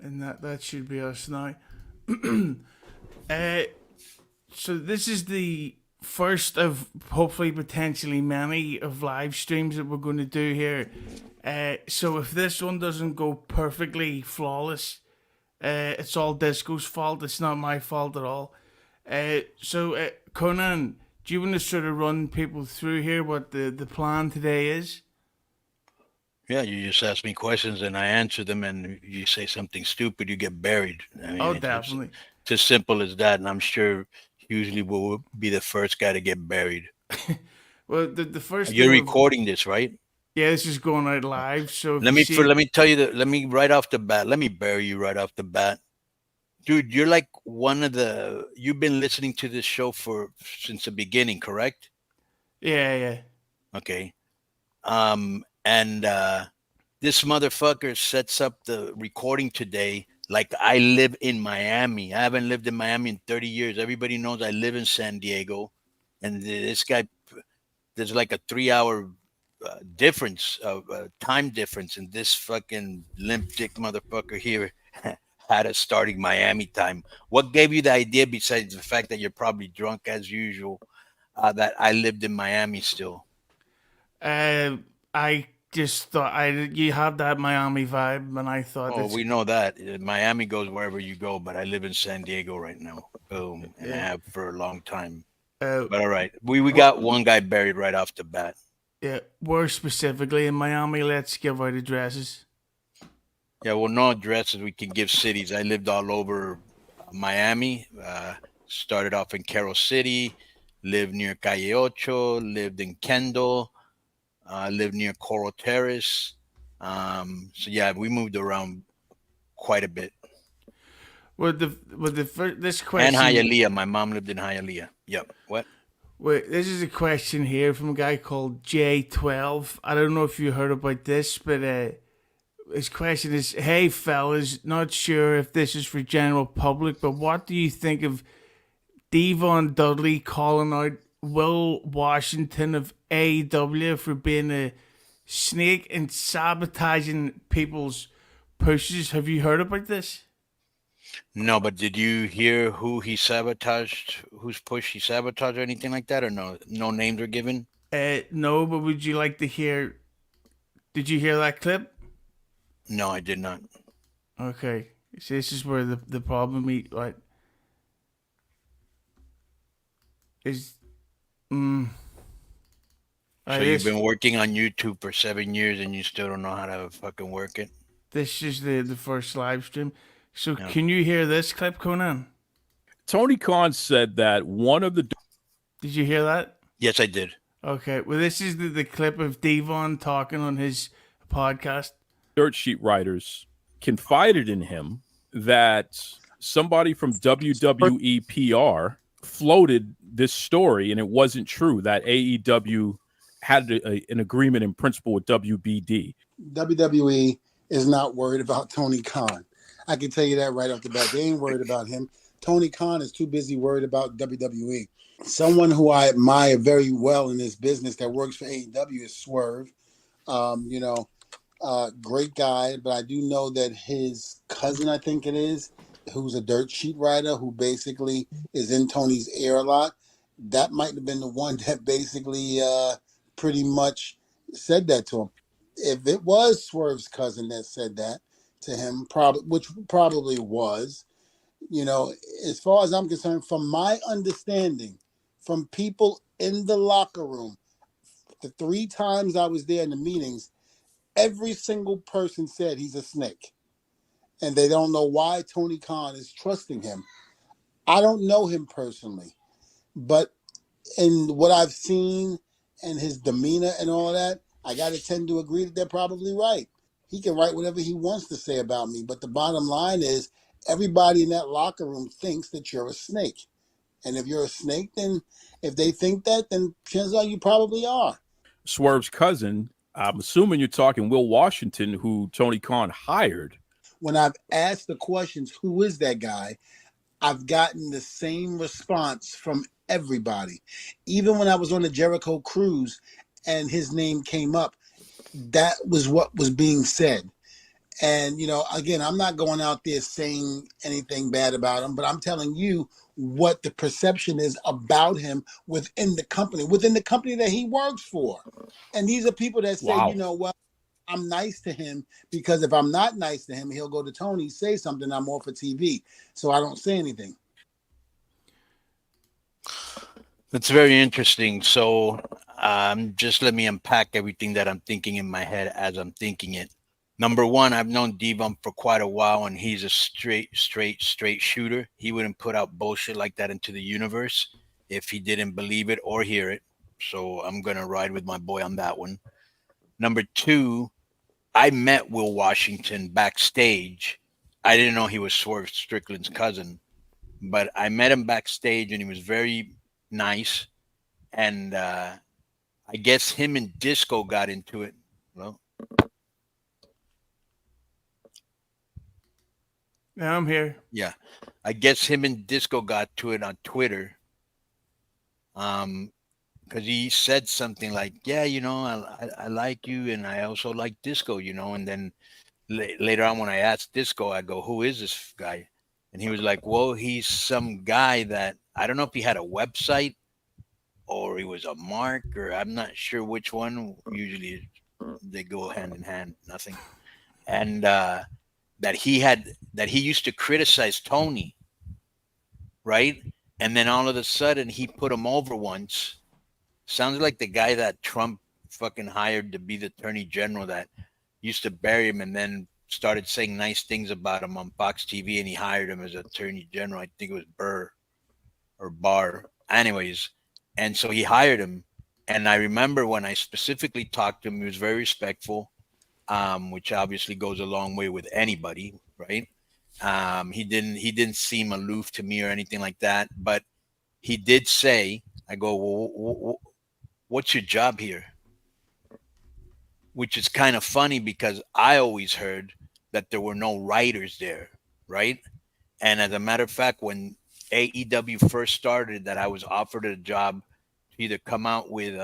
and that should be us now. So this is the first of hopefully potentially many of live streams that we're going to do here. So if this one doesn't go perfectly flawless, it's all Disco's fault. It's not my fault at all. So Konnan, do you want to sort of run people through here what the plan today is? Yeah, you just ask me questions and I answer them, and you say something stupid, you get buried. I mean, Definitely. It's as simple as that, and I'm sure usually we'll be the first guy to get buried. Well, the first You're thing recording this, right? Yeah, this is going out live. So let me tell you that. Let me right off the bat. Let me bury you right off the bat, dude. You're like one of the. You've been listening to this show since the beginning, correct? Yeah. Okay. And this motherfucker sets up the recording today like I live in Miami. I haven't lived in Miami in 30 years. Everybody knows I live in San Diego. And this guy, there's like a 3-hour difference of time difference. And this fucking limp dick motherfucker here had us starting Miami time. What gave you the idea, besides the fact that you're probably drunk as usual, that I lived in Miami still? I just thought you have that Miami vibe, and I thought. Oh, we know that Miami goes wherever you go, but I live in San Diego right now. Boom, and I have for a long time. But all right, we got one guy buried right off the bat. Yeah, where specifically in Miami? Let's give out addresses. Yeah, well, no addresses. We can give cities. I lived all over Miami. Started off in Carol City, lived near Calle Ocho, lived in Kendall. Lived near Coral Terrace. So yeah, we moved around quite a bit. This question. And Hialeah. My mom lived in Hialeah. Yep. What? Wait, this is a question here from a guy called J12. I don't know if you heard about this, but his question is, "Hey fellas, not sure if this is for general public, but what do you think of Devon Dudley calling out Will Washington of AEW for being a snake and sabotaging people's pushes?" Have you heard about this? No, but did you hear who he sabotaged, whose push he sabotaged or anything like that, or no? No names were given? No, but would you like to hear? Did you hear that clip? No, I did not. Okay. So this is where the problem right is. So you've been working on YouTube for 7 years and you still don't know how to fucking work it? This is the first live stream. So can you hear this clip, Konnan? Tony Khan said that one of the... Did you hear that? Yes, I did. Okay. Well, this is the clip of Devon talking on his podcast. Dirt sheet writers confided in him that somebody from WWE PR floated this story, and it wasn't true, that AEW had an agreement in principle with WBD. WWE is not worried about Tony Khan. I can tell you that right off the bat. They ain't worried about him. Tony Khan is too busy worried about WWE. Someone who I admire very well in this business that works for AEW is Swerve. Great guy, but I do know that his cousin, I think it is, who's a dirt sheet writer, who basically is in Tony's ear a lot, that might have been the one that basically pretty much said that to him. If it was Swerve's cousin that said that to him, which probably was, as far as I'm concerned, from my understanding, from people in the locker room, the 3 times I was there in the meetings, every single person said he's a snake. And they don't know why Tony Khan is trusting him. I don't know him personally, but in what I've seen and his demeanor and all that, I got to tend to agree that they're probably right. He can write whatever he wants to say about me, but the bottom line is everybody in that locker room thinks that you're a snake. And if you're a snake, then if they think that, then chances are you probably are. Swerve's cousin, I'm assuming you're talking Will Washington, who Tony Khan hired. When I've asked the questions, who is that guy, I've gotten the same response from everybody. Even when I was on the Jericho cruise and his name came up, that was what was being said. And, again, I'm not going out there saying anything bad about him, but I'm telling you what the perception is about him within the company that he works for. And these are people that say, Wow. well, I'm nice to him because if I'm not nice to him, he'll go to Tony, say something, I'm off for TV. So I don't say anything. That's very interesting. So just let me unpack everything that I'm thinking in my head as I'm thinking it. Number one, I've known Devon for quite a while, and he's a straight shooter. He wouldn't put out bullshit like that into the universe if he didn't believe it or hear it. So I'm going to ride with my boy on that one. Number two, I met Will Washington backstage. I didn't know he was Swerve Strickland's cousin, but I met him backstage, and he was very nice. And I guess him and Disco got into it. Well, Yeah, I'm here. yeah, I guess him and Disco got to it on Twitter. Because he said something like, "Yeah, I like you, and I also like Disco, And then later on, when I asked Disco, I go, "Who is this guy?" And he was like, "Well, he's some guy that I don't know if he had a website or he was a mark, or I'm not sure which one. Usually, they go hand in hand, nothing." And that he used to criticize Tony, right? And then all of a sudden he put him over once. Sounds like the guy that Trump fucking hired to be the attorney general that used to bury him and then started saying nice things about him on Fox TV, and he hired him as attorney general. I think it was Burr or Barr. Anyways, and so he hired him. And I remember when I specifically talked to him, he was very respectful. Which obviously goes a long way with anybody, right? He didn't seem aloof to me or anything like that, but he did say, I go, well, what's your job here? Which is kind of funny because I always heard that there were no writers there, right? And as a matter of fact, when AEW first started, that I was offered a job to either come out with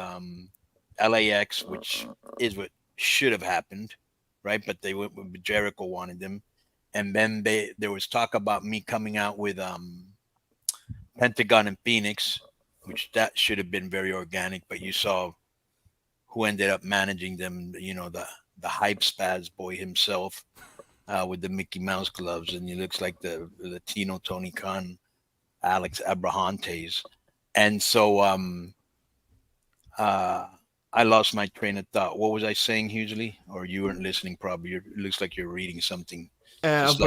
LAX, which is what should have happened, right? But they went with Jericho wanted them, and then there was talk about me coming out with Pentagon and Phoenix, which that should have been very organic. But you saw who ended up managing them, the hype spaz boy himself with the Mickey Mouse gloves, and he looks like the Latino Tony Khan, Alex Abrahantes, and so I lost my train of thought. What was I saying, hugely? Or you weren't listening, probably. It looks like you're reading something. About,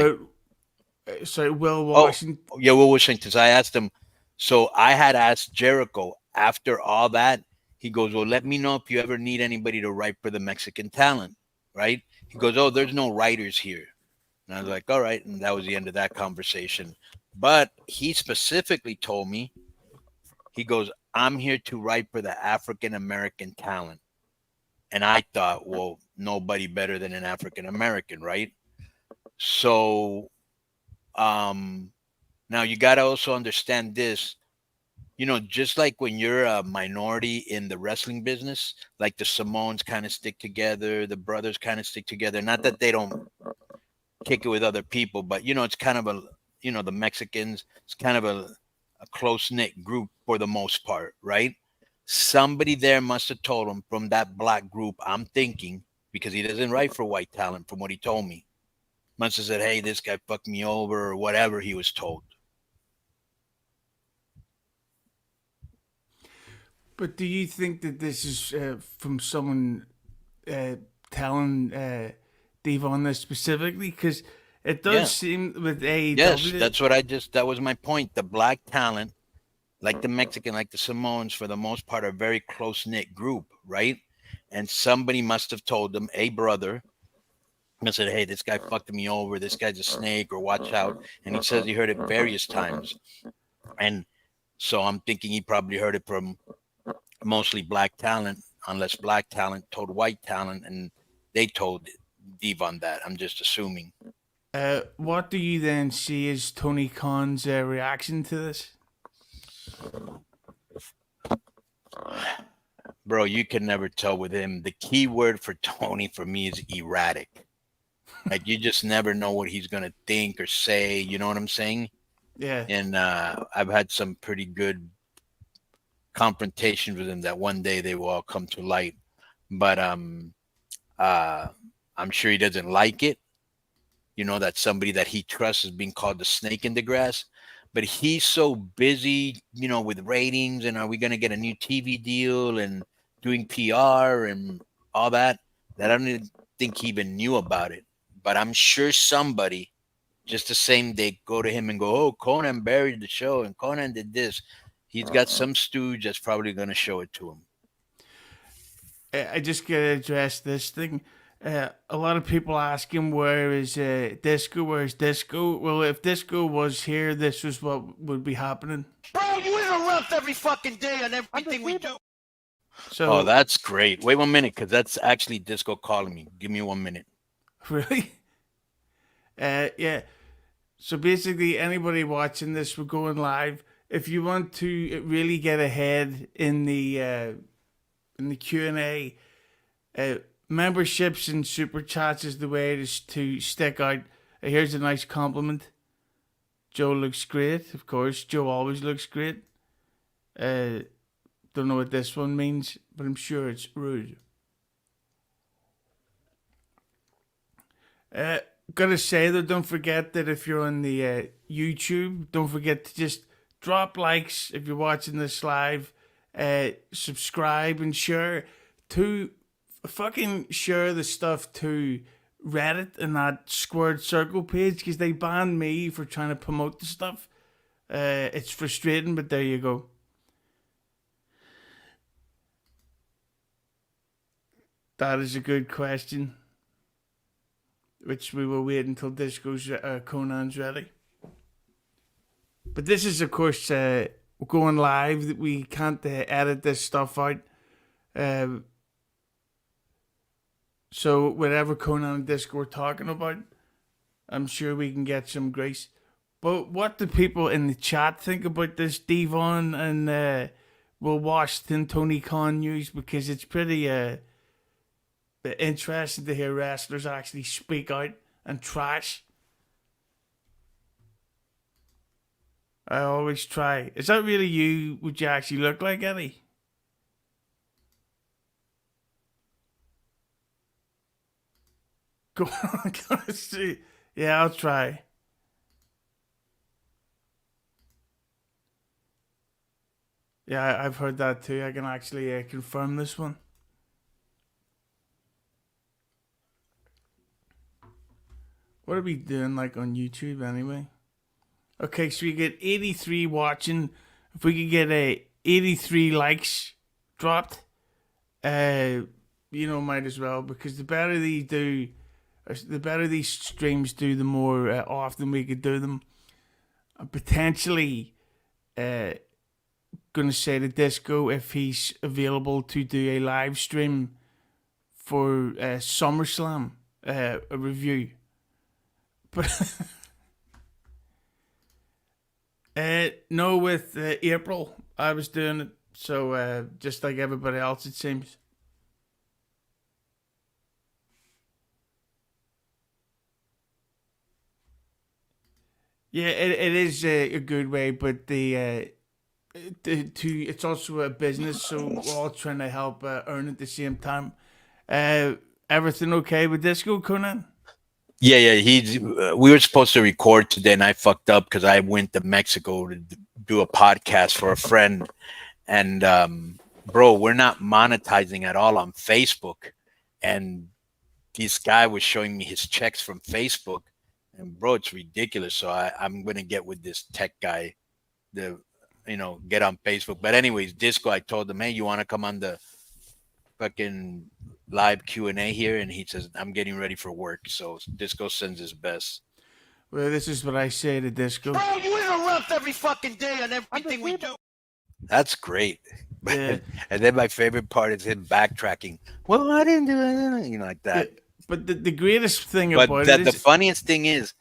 Will Washington. Oh, yeah, Will Washington. So I asked him. So I had asked Jericho after all that. He goes, well, let me know if you ever need anybody to write for the Mexican talent, right? He goes, oh, there's no writers here. And I was like, all right. And that was the end of that conversation. But he specifically told me, he goes, I'm here to write for the African American talent. And I thought, well, nobody better than an African American, right? So now you got to also understand this, just like when you're a minority in the wrestling business, like the Samoans kind of stick together, the brothers kind of stick together. Not that they don't kick it with other people, but, it's kind of the Mexicans, it's kind of a close-knit group for the most part, right? Somebody there must have told him from that black group, I'm thinking, because he doesn't write for white talent from what he told me, must have said, hey, this guy fucked me over or whatever he was told. But do you think that this is from someone telling Devon this specifically? Because it does seem with AEW. Yes, that was my point. The black talent, like the Mexican, like the Samoans, for the most part, are a very close-knit group, right? And somebody must have told them, a brother, and said, hey, this guy fucked me over, this guy's a snake, or watch out. And he says he heard it various times. And so I'm thinking he probably heard it from mostly black talent, unless black talent told white talent, and they told Devon that. I'm just assuming. What do you then see as Tony Khan's reaction to this? Bro, you can never tell with him. The key word for Tony for me is erratic. Like you just never know what he's gonna think or say. You know what I'm saying? Yeah. And I've had some pretty good confrontations with him that one day they will all come to light. But I'm sure he doesn't like it. You know, that somebody that he trusts is being called the snake in the grass. But he's so busy, you know, with ratings and are we going to get a new TV deal and doing PR and all that, that I don't even think he even knew about it. But I'm sure somebody, just the same, they go to him and go, oh, Konnan buried the show and Konnan did this. He's got some stooge that's probably going to show it to him. I just gotta address this thing. A lot of people ask him where is Disco? Where's Disco? Well, if Disco was here, this was what would be happening. Bro, you interrupt every fucking day on everything we do. So, Oh, that's great. Wait 1 minute, because that's actually Disco calling me. Give me 1 minute. really? Yeah. So basically, anybody watching this, we're going live. If you want to really get ahead in the Q&A, memberships and superchats is the way to stick out. Here's a nice compliment. Joe looks great, of course. Joe always looks great. Don't know what this one means, but I'm sure it's rude. Gotta say though, don't forget that if you're on the YouTube, don't forget to just drop likes if you're watching this live. Subscribe and share fucking share the stuff to Reddit and that Squared Circle page because they banned me for trying to promote the stuff. It's frustrating, but there you go. That is a good question, which we will wait until Disco's Konnan's ready. But this is, of course, going live. We can't edit this stuff out. So whatever Konnan and Disco are talking about, I'm sure we can get some grace. But what do people in the chat think about this Devon and Will Washington Tony Khan news? Because it's pretty interesting to hear wrestlers actually speak out and trash. I always try. Is that really you? Would you actually look like Eddie? Go on, gotta see. Yeah, I'll try. Yeah, I've heard that too. I can actually confirm this one. What are we doing like on YouTube anyway? Okay, so we get 83 watching. If we could get 83 likes dropped, might as well, because the better these streams do, the more often we could do them. I'm potentially gonna say to Disco if he's available to do a live stream for Summerslam, a review. But no, with April, I was doing it. So just like everybody else, it seems. Yeah, it is a good way, but it's also a business, so we're all trying to help earn at the same time. Everything okay with Disco, Konnan? Yeah. We were supposed to record today, and I fucked up because I went to Mexico to do a podcast for a friend. And bro, we're not monetizing at all on Facebook. And this guy was showing me his checks from Facebook, and bro, it's ridiculous. So I'm gonna get with this tech guy, get on Facebook. But anyways, Disco, I told him, hey, you want to come on the fucking live Q&A here? And he says, I'm getting ready for work. So Disco sends his best. Well, this is what I say to Disco. Bro, you interrupt every fucking day on everything we do. That's great. Yeah. And then my favorite part is him backtracking. Well, I didn't do it, like that. But the greatest thing about it is... the funniest thing is,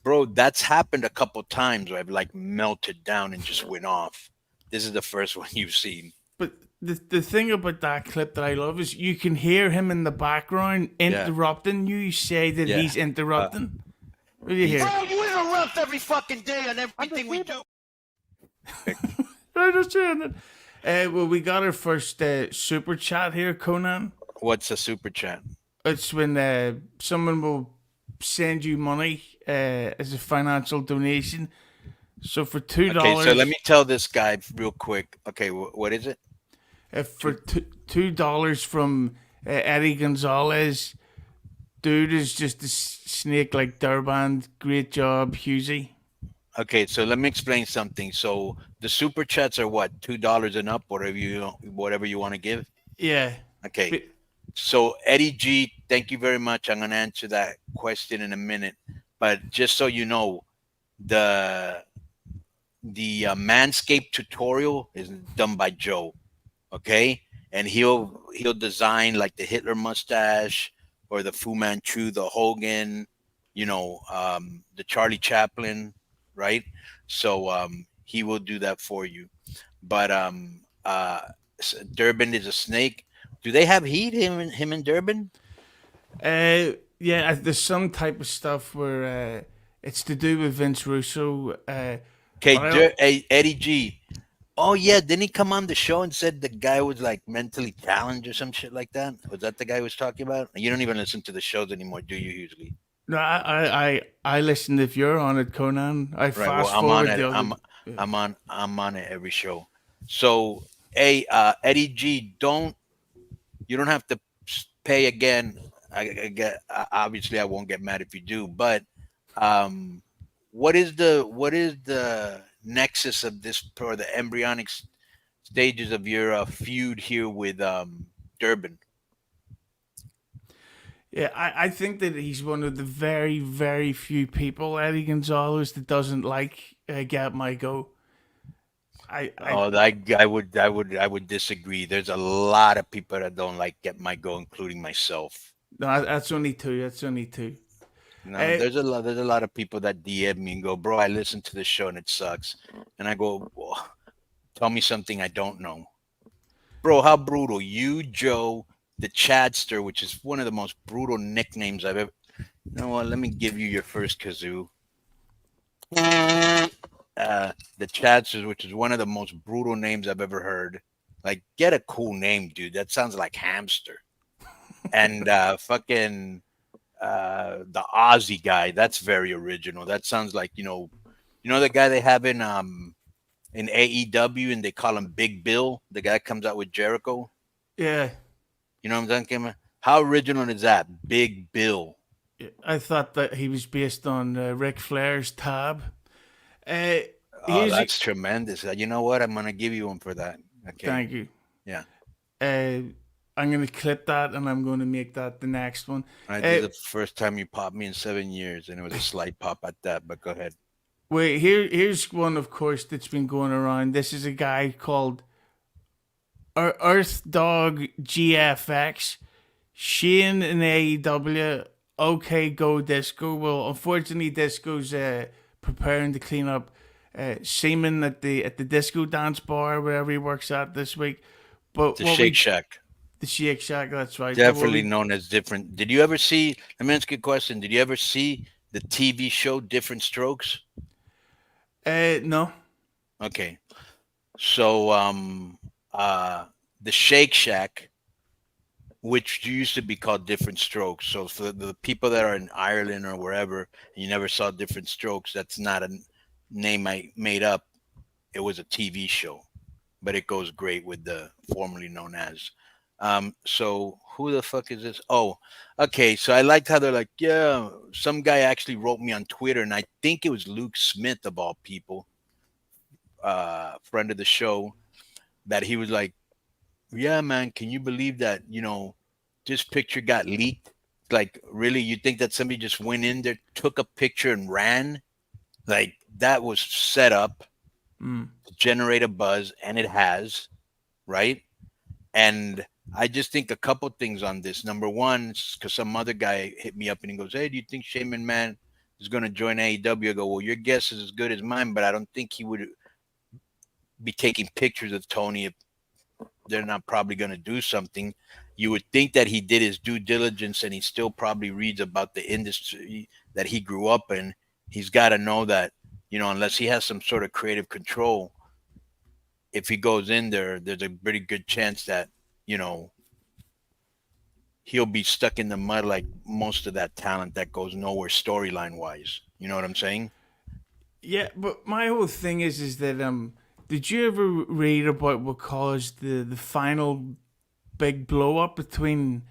bro, that's happened a couple times where I've like melted down and just went off. This is the first one you've seen. But the thing about that clip that I love is you can hear him in the background interrupting you. Say that he's interrupting. What do you hear? Bro, you interrupt every fucking day on everything we do. I just hearing it. Well, we got our first super chat here, Konnan. What's a super chat? It's when someone will send you money as a financial donation. So for $2. Okay, so let me tell this guy real quick. Okay, what is it? For $2 from Eddie Gonzalez, dude is just a snake like Durband. Great job, Husey. Okay, so let me explain something. So the super chats are what, $2 and up, whatever you want to give. Yeah. Okay. So Eddie G, thank you very much. I'm gonna answer that question in a minute, but just so you know, the Manscaped tutorial is done by Joe. Okay, and he'll design like the Hitler mustache or the Fu Manchu, the Hogan, the Charlie Chaplin, right? So he will do that for you. But Durbin is a snake. Do they have heat, him and Durbin? Yeah, there's some type of stuff where it's to do with Vince Russo. Okay, Eddie G. Oh yeah, didn't he come on the show and said the guy was like mentally challenged or some shit like that? Was that the guy who was talking about? You don't even listen to the shows anymore, do you? Usually. No, I listened if you're on it, Konnan. I fast forward the other. I'm on it every show. So, hey, Eddie G, you don't have to pay again. Obviously I won't get mad if you do, but what is the nexus of this, or the embryonic stages of your feud here with Durbin? Yeah, I think that he's one of the very, very few people, Eddie Gonzalez, that doesn't like Get My Go. I would disagree. There's a lot of people that don't like Get My Go, including myself. No, that's only two. No, there's a lot of people that DM me and go, bro, I listened to the show and it sucks. And I go, well, tell me something I don't know. Bro, how brutal. You, Joe, the Chadster, which is one of the most brutal nicknames I've ever. You know what? Let me give you your first kazoo. The Chadster, which is one of the most brutal names I've ever heard. Like, get a cool name, dude. That sounds like hamster. And fucking the Aussie guy, that's very original. That sounds like, the guy they have in AEW and they call him Big Bill, the guy that comes out with Jericho. Yeah. You know what I'm talking? How original is that? Big Bill. I thought that he was based on Ric Flair's Tab. That's tremendous. You know what? I'm going to give you one for that. Okay. Thank you. Yeah. I'm going to clip that and I'm going to make that the next one. This is the first time you popped me in 7 years, and it was a slight pop at that, but go ahead. Wait, here's one, of course, that's been going around. This is a guy called Earth Dog GFX. Shane in AEW. Okay, go Disco. Well, unfortunately, Disco's preparing to clean up semen at the disco dance bar wherever he works at this week. But the Shake Shack. The Shake Shack, that's right. Definitely known as different. Did you ever see? Let me ask you a question. Did you ever see the TV show Different Strokes? No. Okay. So the Shake Shack, which used to be called Different Strokes. So for the people that are in Ireland or wherever, and you never saw Different Strokes, that's not a name I made up. It was a TV show, but it goes great with the formerly known as. So who the fuck is this? Oh, okay. So I liked how they're like, yeah, some guy actually wrote me on Twitter, and I think it was Luke Smith of all people, friend of the show, that he was like, yeah, man, can you believe that, this picture got leaked? Like, really? You think that somebody just went in there, took a picture and ran? Like, that was set up to generate a buzz, and it has, right? And I just think a couple things on this. Number one, because some other guy hit me up and he goes, hey, do you think Shane McMahon is going to join AEW? I go, well, your guess is as good as mine, but I don't think he would be taking pictures of Tony they're not probably going to do something. You would think that he did his due diligence and he still probably reads about the industry that he grew up in. He's got to know that, unless he has some sort of creative control, if he goes in there, there's a pretty good chance that, he'll be stuck in the mud like most of that talent that goes nowhere storyline wise. You know what I'm saying? Yeah, but my whole thing is that did you ever read about what caused the final big blow up between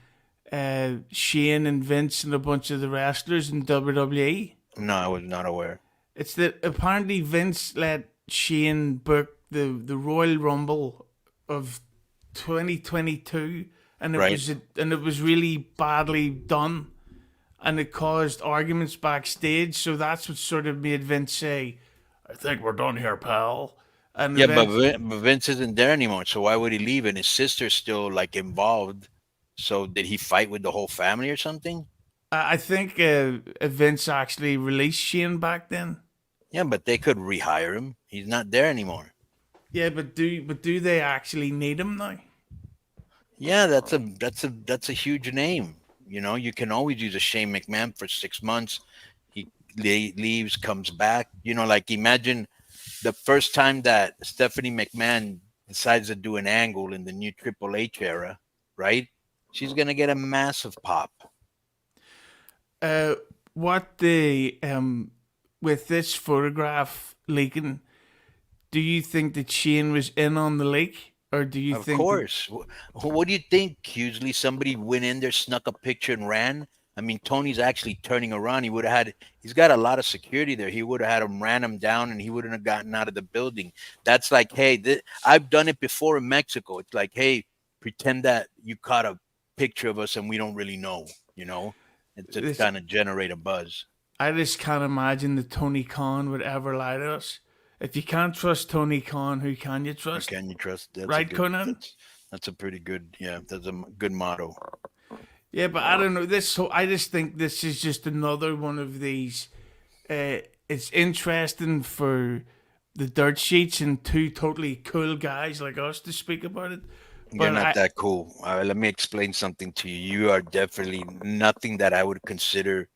Shane and Vince and a bunch of the wrestlers in WWE? No, I was not aware. It's that apparently Vince let Shane book the Royal Rumble of 2022, and it was really badly done, and it caused arguments backstage. So that's what sort of made Vince say, "I think we're done here, pal." And Yeah, but Vince isn't there anymore. So why would he leave? And his sister's still like involved. So did he fight with the whole family or something? I think Vince actually released Shane back then. Yeah, but they could rehire him. He's not there anymore. Yeah, but do they actually need him now? Yeah, that's a huge name. You can always use a Shane McMahon for 6 months. He leaves, comes back. Like imagine the first time that Stephanie McMahon decides to do an angle in the new Triple H era, right? She's gonna get a massive pop. What the with this photograph leaking, do you think that Shane was in on the leak, or do you think? Of course. What do you think? Usually somebody went in there, snuck a picture, and ran. I mean, Tony's actually turning around. He's got a lot of security there. He would have had him ran him down, and he wouldn't have gotten out of the building. That's like, hey, I've done it before in Mexico. It's like, hey, pretend that you caught a picture of us and we don't really know. It's to kind of generate a buzz. I just can't imagine that Tony Khan would ever lie to us. If you can't trust Tony Khan, who can you trust? Who can you trust? Right, Konnan? That's a pretty good, that's a good motto. Yeah, but I don't know. So I just think this is just another one of these. It's interesting for the dirt sheets and two totally cool guys like us to speak about it. But you're not that cool. Let me explain something to you. You are definitely nothing that I would consider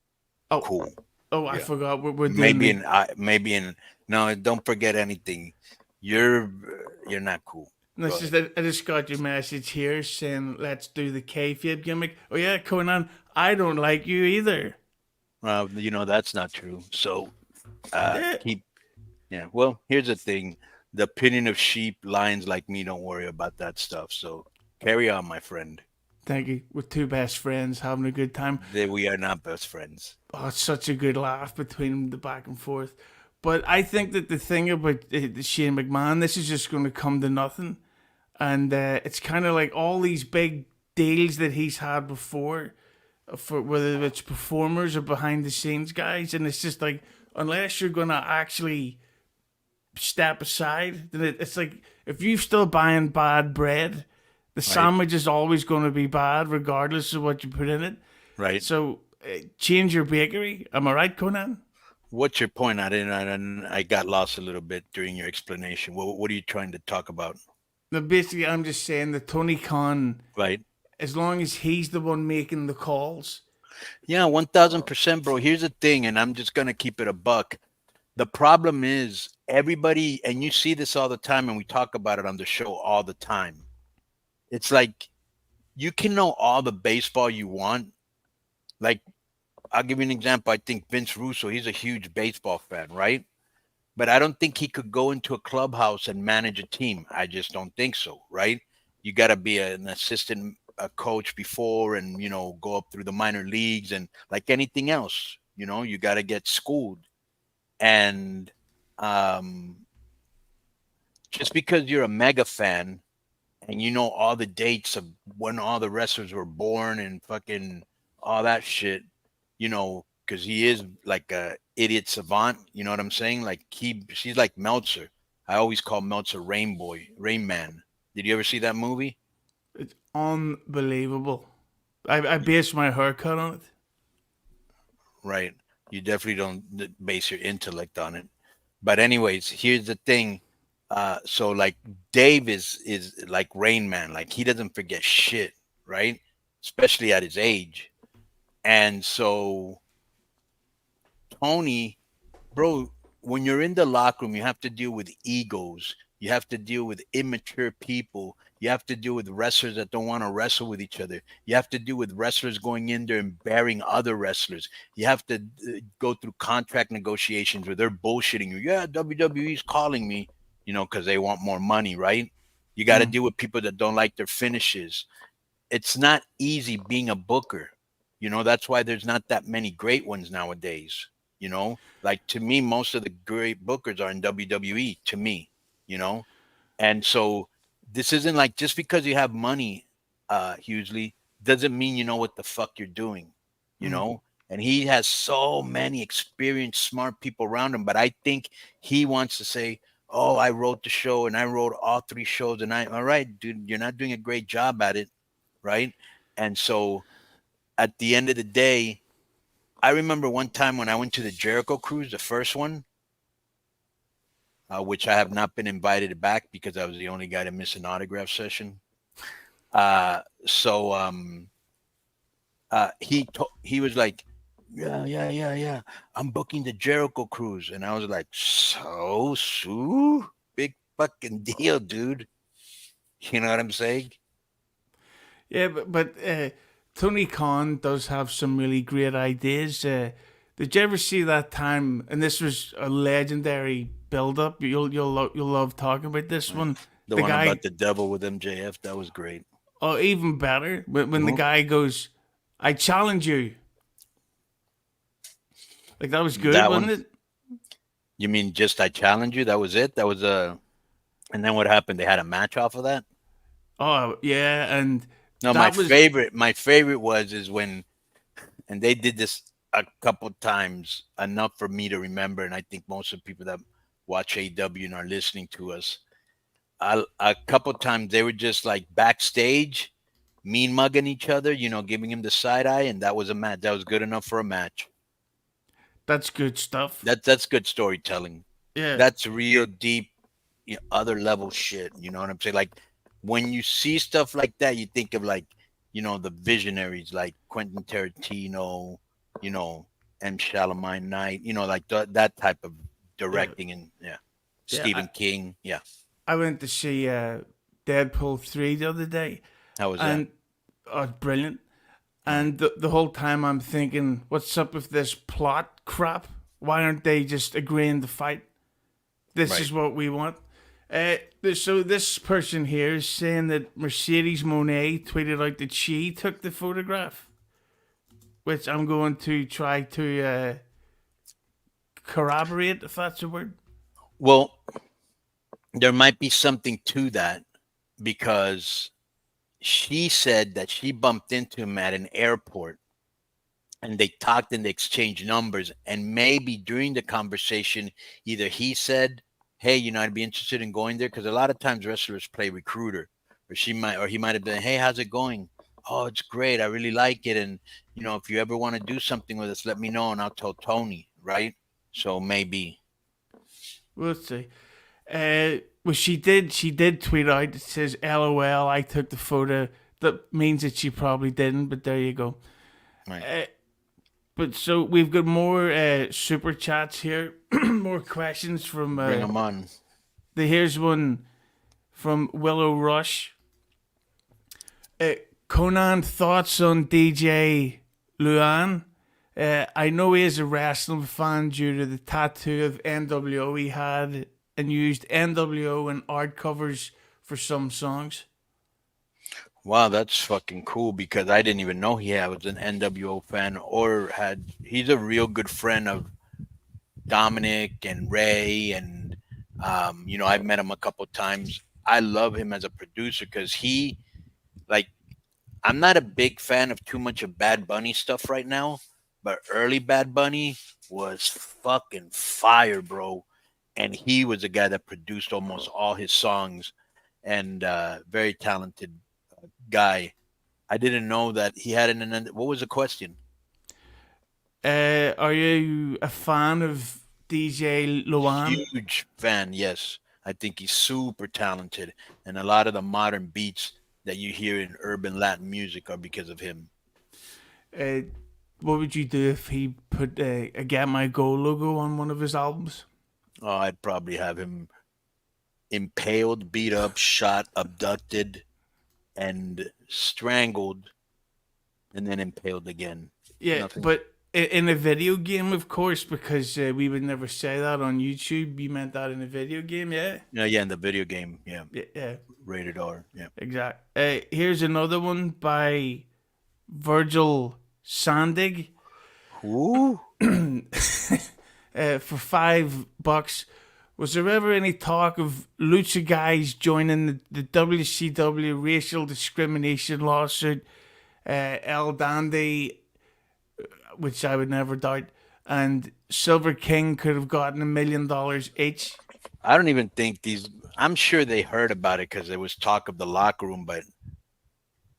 cool. Oh, I forgot what we're doing. No, don't forget anything. You're not cool. I just got your message here saying let's do the kayfabe gimmick. Oh yeah, Konnan, I don't like you either. Well, that's not true. So Well, here's the thing. The opinion of sheep, lions like me don't worry about that stuff. So carry on, my friend. Thank you. We're two best friends having a good time. We are not best friends. Oh, it's such a good laugh between the back and forth. But I think that the thing about Shane McMahon, this is just going to come to nothing. And it's kind of like all these big deals that he's had before, for whether it's performers or behind the scenes guys. And it's just like, unless you're going to actually step aside, then it's like, if you're still buying bad bread, the sandwich is always going to be bad regardless of what you put in it. Right. So change your bakery. Am I right, Konnan? What's your point? I got lost a little bit during your explanation. What are you trying to talk about? No, basically, I'm just saying that Tony Khan, right? As long as he's the one making the calls. Yeah, 1,000%, bro. Here's the thing, and I'm just gonna keep it a buck. The problem is everybody, and you see this all the time, and we talk about it on the show all the time. It's like you can know all the baseball you want. Like, I'll give you an example. I think Vince Russo, he's a huge baseball fan, right? But I don't think he could go into a clubhouse and manage a team. I just don't think so, right? You got to be an assistant coach before and, go up through the minor leagues and like anything else, you got to get schooled. And just because you're a mega fan and you know all the dates of when all the wrestlers were born and fucking all that shit, because he is like a idiot savant, you know what I'm saying? Like she's like Meltzer. I always call Meltzer Rain Man. Did you ever see that movie? It's unbelievable. I based my haircut on it. Right. You definitely don't base your intellect on it. But anyways, here's the thing. So like Dave is like Rain Man, like he doesn't forget shit, right? Especially at his age. And so Tony, bro, when you're in the locker room, you have to deal with egos. You have to deal with immature people. You have to deal with wrestlers that don't want to wrestle with each other. You have to deal with wrestlers going in there and burying other wrestlers. You have to go through contract negotiations where they're bullshitting you. Yeah, WWE's calling me, because they want more money, right? You got to deal with people that don't like their finishes. It's not easy being a booker. That's why there's not that many great ones nowadays. Like to me, most of the great bookers are in WWE to me, you know? And so this isn't like just because you have money, hugely, doesn't mean you know what the fuck you're doing, you know? And he has so many experienced, smart people around him, but I think he wants to say, oh, I wrote the show and I wrote all 3 shows and all right, dude, you're not doing a great job at it, right? And so at the end of the day, I remember one time when I went to the Jericho cruise, the first one, which I have not been invited back because I was the only guy to miss an autograph session. He was like, yeah. I'm booking the Jericho cruise, and I was like, so Sue, big fucking deal, dude. You know what I'm saying? Yeah, but Tony Khan does have some really great ideas. Did you ever see that time? And this was a legendary build-up. You'll love talking about this one. The one about the devil with MJF, that was great. Oh, even better when the guy goes, "I challenge you." Like that was good, wasn't it? You mean just I challenge you? That was it. That was and then what happened? They had a match off of that. Oh yeah, and no, my favorite was when, and they did this a couple times, enough for me to remember, and I think most of the people that watch AEW and are listening to us, a couple times they were just like backstage, mean mugging each other, giving him the side eye, and that was a match. That was good enough for a match. That's good stuff. That's good storytelling. Yeah, that's real deep, other level shit. You know what I'm saying? Like when you see stuff like that, you think of like, the visionaries like Quentin Tarantino, M. Shyamalan Night, like that type of directing, and Stephen King. Yeah. I went to see Deadpool 3 the other day. How was that? Oh, brilliant. And the whole time I'm thinking, what's up with this plot crap? Why aren't they just agreeing to fight? This is what we want. So this person here is saying that Mercedes Moné tweeted out that she took the photograph, which I'm going to try to corroborate, if that's a word. Well, there might be something to that because she said that she bumped into him at an airport and they talked and they exchanged numbers. And maybe during the conversation, either he said, hey, I'd be interested in going there. Because a lot of times wrestlers play recruiter, or he might have been, hey, how's it going? Oh, it's great. I really like it. And, if you ever want to do something with us, let me know and I'll tell Tony. Right. So maybe. We'll see. Well, she did tweet out. It says, LOL, I took the photo. That means that she probably didn't, but there you go. Right. But so we've got more super chats here, more questions from. Bring them on. Here's one from Willow Rush. Konnan, thoughts on DJ Luan? I know he is a wrestling fan due to the tattoo of NWO he had and used NWO and art covers for some songs. Wow, that's fucking cool because I didn't even know he was an NWO fan he's a real good friend of Dominic and Ray and I've met him a couple times. I love him as a producer because I'm not a big fan of too much of Bad Bunny stuff right now, but early Bad Bunny was fucking fire, bro. And he was the guy that produced almost all his songs and very talented guy. I didn't know that he had what was the question? Are you a fan of DJ Luan? Huge fan, yes. I think he's super talented, and a lot of the modern beats that you hear in urban Latin music are because of him. What would you do if he put a Get My Go logo on one of his albums? Oh, I'd probably have him impaled, beat up, shot, abducted, and strangled, and then impaled again. Yeah, Nothing. but in a video game, of course, because we would never say that on YouTube. You meant that in a video game, yeah? Yeah, in the video game, yeah. Yeah, Rated R, yeah. exactly. Here's another one by Virgil Sandig. Ooh. For $5, was there ever any talk of lucha guys joining the WCW racial discrimination lawsuit? El Dandy, which I would never doubt, and Silver King could have gotten $1 million each. I don't even think these. I'm sure they heard about it because there was talk of the locker room, but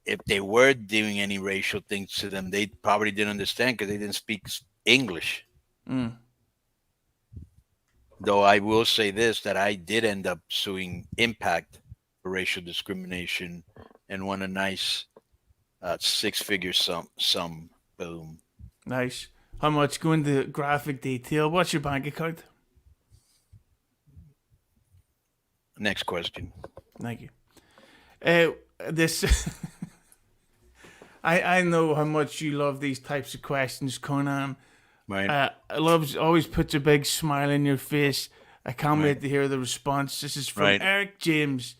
if they were doing any racial things to them, they probably didn't understand because they didn't speak English. Though I will say this, that I did end up suing Impact for racial discrimination and won a nice 6-figure sum. Boom. Nice. How much? Go into graphic detail. What's your bank account? Next question. Thank you. This I know how much you love these types of questions, Konnan. Right. Always puts a big smile in your face. I can't wait to hear the response. This is from Eric James.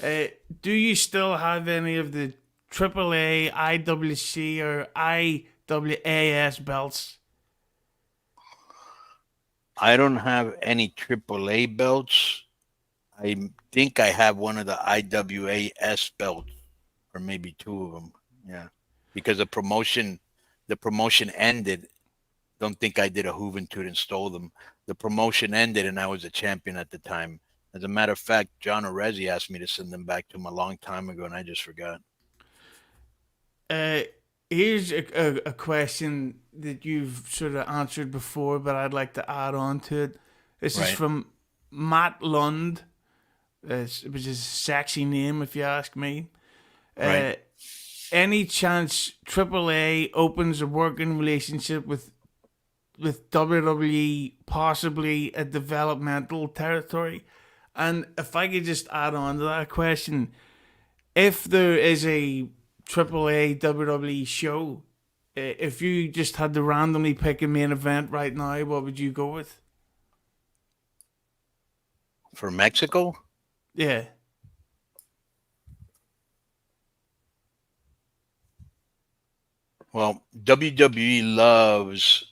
Do you still have any of the AAA, IWC, or IWAS belts? I don't have any AAA belts. I think I have one of the IWAS belts, or maybe 2 of them. Yeah, because the promotion ended. Don't think I did a Juventud and stole them. The promotion ended, and I was a champion at the time. As a matter of fact, John Orezzi asked me to send them back to him a long time ago, and I just forgot. Here's a question that you've sort of answered before, but I'd like to add on to it. This is from Matt Lund, which is a sexy name if you ask me. Any chance AAA opens a working relationship with WWE, possibly a developmental territory? And if I could just add on to that question, if there is a AAA WWE show, if you just had to randomly pick a main event right now, what would you go with? For Mexico? Yeah. Well, WWE loves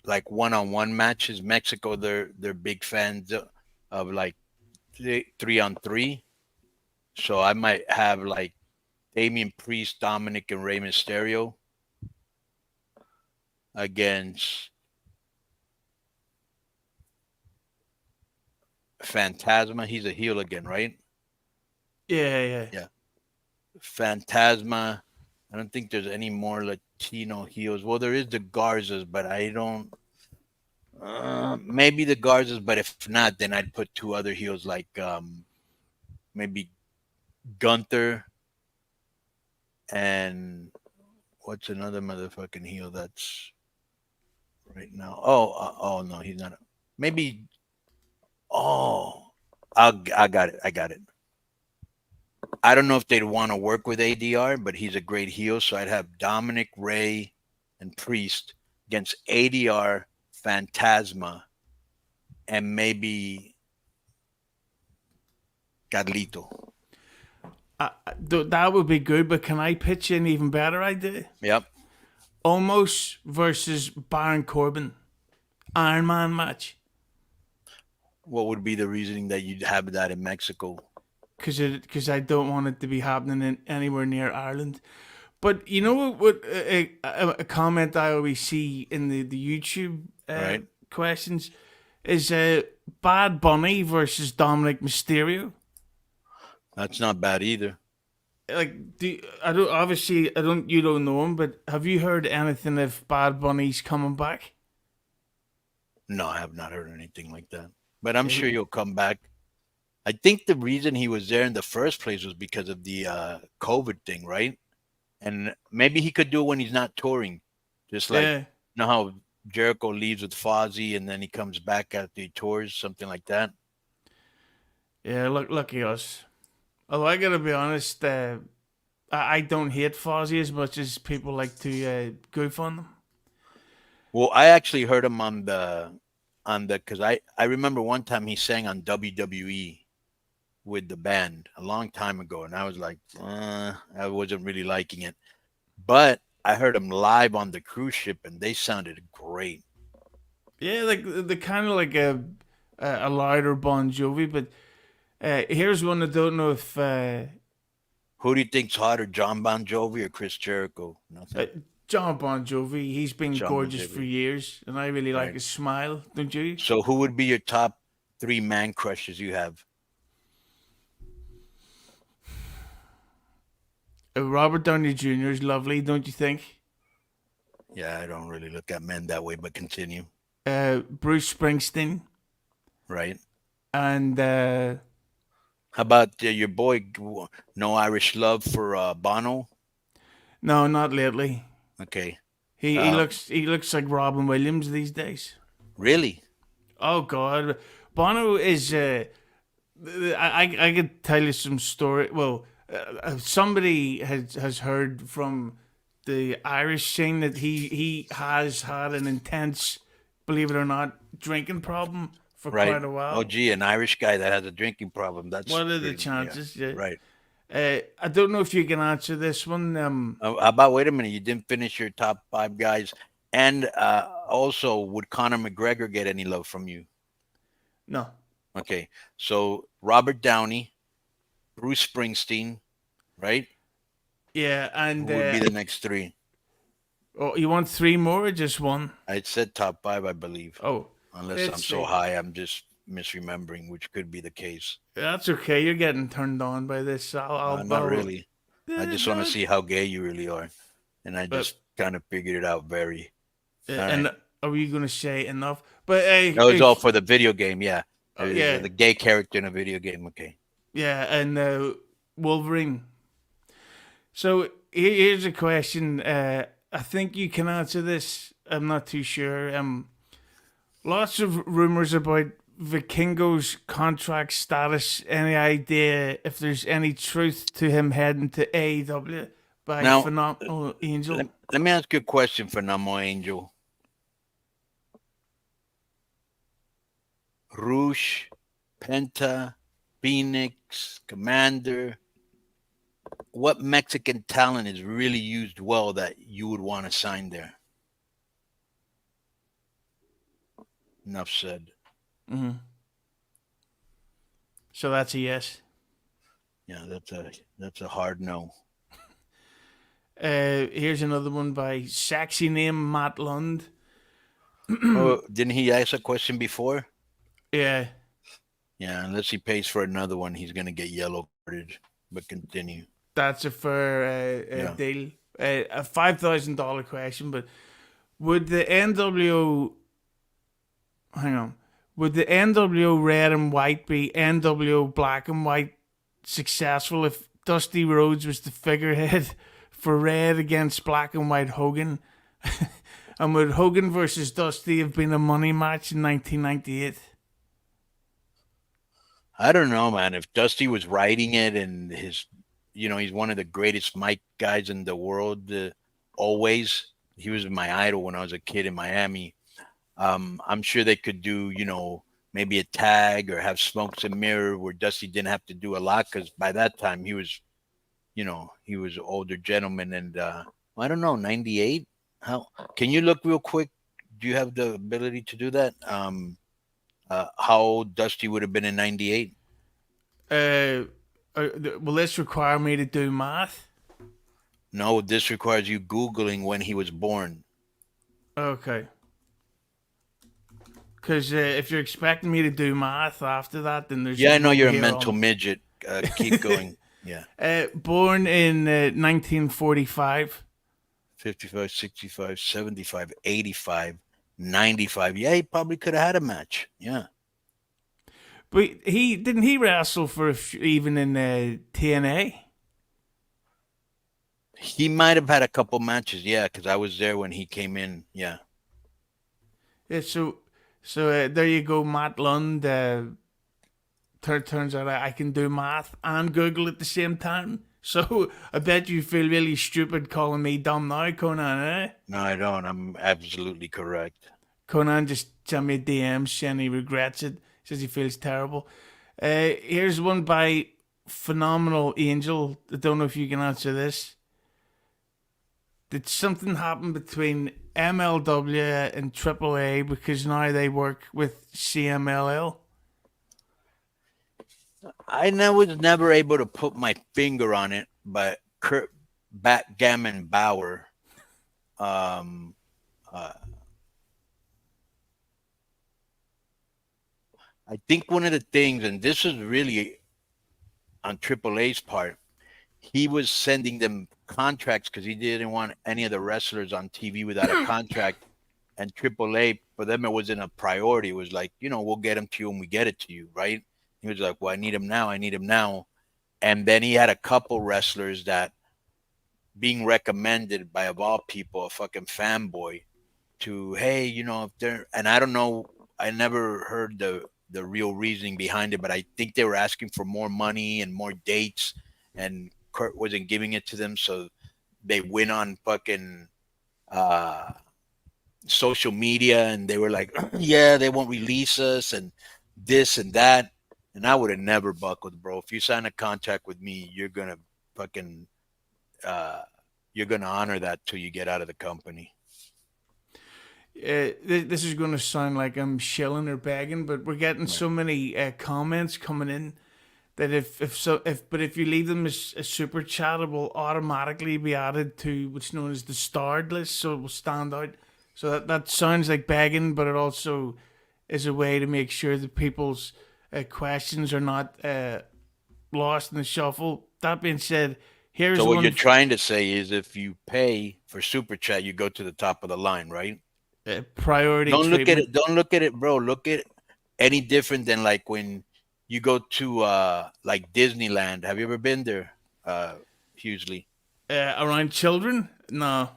like one-on-one matches. Mexico, they're big fans of like 3-on-3. So I might have like Damian Priest, Dominic, and Rey Mysterio against Phantasma. He's a heel again, right? Yeah. Phantasma. I don't think there's any more Latino heels. Well, there is the Garzas, but I don't. Maybe the Garzas, but if not, then I'd put 2 other heels like maybe Gunther and what's another motherfucking heel that's right now? Oh no, he's not. Maybe. Oh, I got it. I don't know if they'd want to work with ADR, but he's a great heel. So I'd have Dominic, Ray, and Priest against ADR, Phantasma, and maybe Carlito. That would be good, but can I pitch an even better idea? Yep. Omos versus Baron Corbin. Iron Man match. What would be the reasoning that you'd have that in Mexico? Because I don't want it to be happening anywhere near Ireland. But you know what a comment I always see in the YouTube questions is Bad Bunny versus Dominic Mysterio. That's not bad either. Like, you don't know him, but have you heard anything if Bad Bunny's coming back? No, I have not heard anything like that. But I'm sure you'll come back. I think the reason he was there in the first place was because of the COVID thing, right? And maybe he could do it when he's not touring, just like Yeah. you know how Jericho leaves with Fozzy and then he comes back after he tours, something like that. Yeah, lucky us. Although I gotta be honest, I don't hate Fozzy as much as people like to goof on them. Well, I actually heard him on the because I remember one time he sang on WWE with the band a long time ago, and I was like, I wasn't really liking it. But I heard him live on the cruise ship, and they sounded great. Yeah, like the kind of like a lighter Bon Jovi, but here's one I don't know if Who do you think's hotter, John Bon Jovi or Chris Jericho? uh, Nothing. John Bon Jovi. He's been John Bon gorgeous for Jovi, years, and I really like right? his smile. Don't you? So, who would be your top 3 man crushes you have? Robert Downey Jr. is lovely, don't you think? Yeah, I don't really look at men that way, but continue. Bruce Springsteen Right? and How about your boy, No Irish Love for Bono? no, not lately. Okay. He looks like Robin Williams these days. Really? Oh God, Bono is. I could tell you some story. Well, somebody has heard from the Irish scene that he has had an intense, believe it or not, drinking problem for Right. quite a while. Oh, gee, an Irish guy that has a drinking problem. That's What are the pretty- chances? Yeah. Yeah. Right. I don't know if you can answer this one. How about, wait a minute, you didn't finish your top 5 guys. And also, would Conor McGregor get any love from you? No. Okay. So, Robert Downey, Bruce Springsteen, right? Yeah, Who and would be the next 3? oh, you want 3 more or just one? I said top 5, I believe. Oh, Unless I'm let's so see. high, I'm just misremembering, which could be the case. That's okay. You're getting turned on by this. Not really. I just want to no. see how gay you really are. And I But- just kind of figured it out very. And right. are we going to say enough? But That was all for the video game, yeah. yeah. The gay character in a video game, okay. Yeah, and Wolverine. So here's a question. I think you can answer this. I'm not too sure. Lots of rumors about Vikingo's contract status. Any idea if there's any truth to him heading to AEW by Now, Phenomenal Angel? Let me ask you a question, Phenomenal Angel. Roosh, Penta, Phoenix, Commander. What Mexican talent is really used well that you would want to sign there? Enough said. Mm-hmm. So that's a yes. Yeah, that's a hard no. Here's another one by sexy name Matt Lund. Oh, didn't he ask a question before? Yeah. Yeah, unless he pays for another one, he's gonna get yellow carded. But continue. That's a fair Yeah. deal. A $5,000 question, but would the NWO hang on? Would the NWO red and white be NWO black and white successful if Dusty Rhodes was the figurehead for red against black and white Hogan? And would Hogan versus Dusty have been a money match in 1998? I don't know, man. If Dusty was writing it and he's one of the greatest mic guys in the world. Always, he was my idol when I was a kid in Miami. I'm sure they could do, maybe a tag or have Smokes and Mirror where Dusty didn't have to do a lot because by that time he was an older gentleman. And I don't know, 98. How can you look real quick? Do you have the ability to do that? How old Dusty would have been in 98? Will this require me to do math? No, this requires you Googling when he was born. Okay. Because if you're expecting me to do math after that, then there's... Yeah, I know you're a mental midget. Keep going. Yeah. Born in 1945. 55, 65, 75, 85, 95. Yeah, he probably could have had a match. Yeah. But he wrestle for even in TNA? He might have had a couple matches, yeah, because I was there when he came in. Yeah. Yeah. So there you go, Matt Lund. Turns out I can do math and Google at the same time. So I bet you feel really stupid calling me dumb now, Konnan, eh? No, I don't. I'm absolutely correct. Konnan just sent me a DM saying he regrets it. Says he feels terrible. Here's one by Phenomenal Angel. I don't know if you can answer this. Did something happen between MLW and AAA because now they work with CMLL? I was never able to put my finger on it, but Kurt Backgammon Bauer, I think one of the things, and this is really on AAA's part, he was sending them contracts because he didn't want any of the wrestlers on TV without a contract. And AAA, for them, it wasn't a priority. It was like, we'll get them to you when we get it to you, right? He was like, well, I need him now. And then he had a couple wrestlers that being recommended by, of all people, a fucking fanboy to, hey, if they're, and I don't know, I never heard the real reasoning behind it, but I think they were asking for more money and more dates, and Kurt wasn't giving it to them. So they went on fucking social media and they were like, yeah, they won't release us and this and that. And I would have never buckled, bro. If you sign a contract with me, you're gonna fucking you're gonna honor that till you get out of the company. This is going to sound like I'm shilling or begging, but we're getting so many comments coming in that if you leave them as a super chat, it will automatically be added to what's known as the starred list, so it will stand out. So that sounds like begging, but it also is a way to make sure that people's questions are not lost in the shuffle. That being said, here's so what one. You're trying to say is if you pay for super chat, you go to the top of the line, right? Priority. Don't treatment. look at it. Don't look at it, bro. Look at it any different than like when you go to like Disneyland. Have you ever been there, Hughley? Around children? No.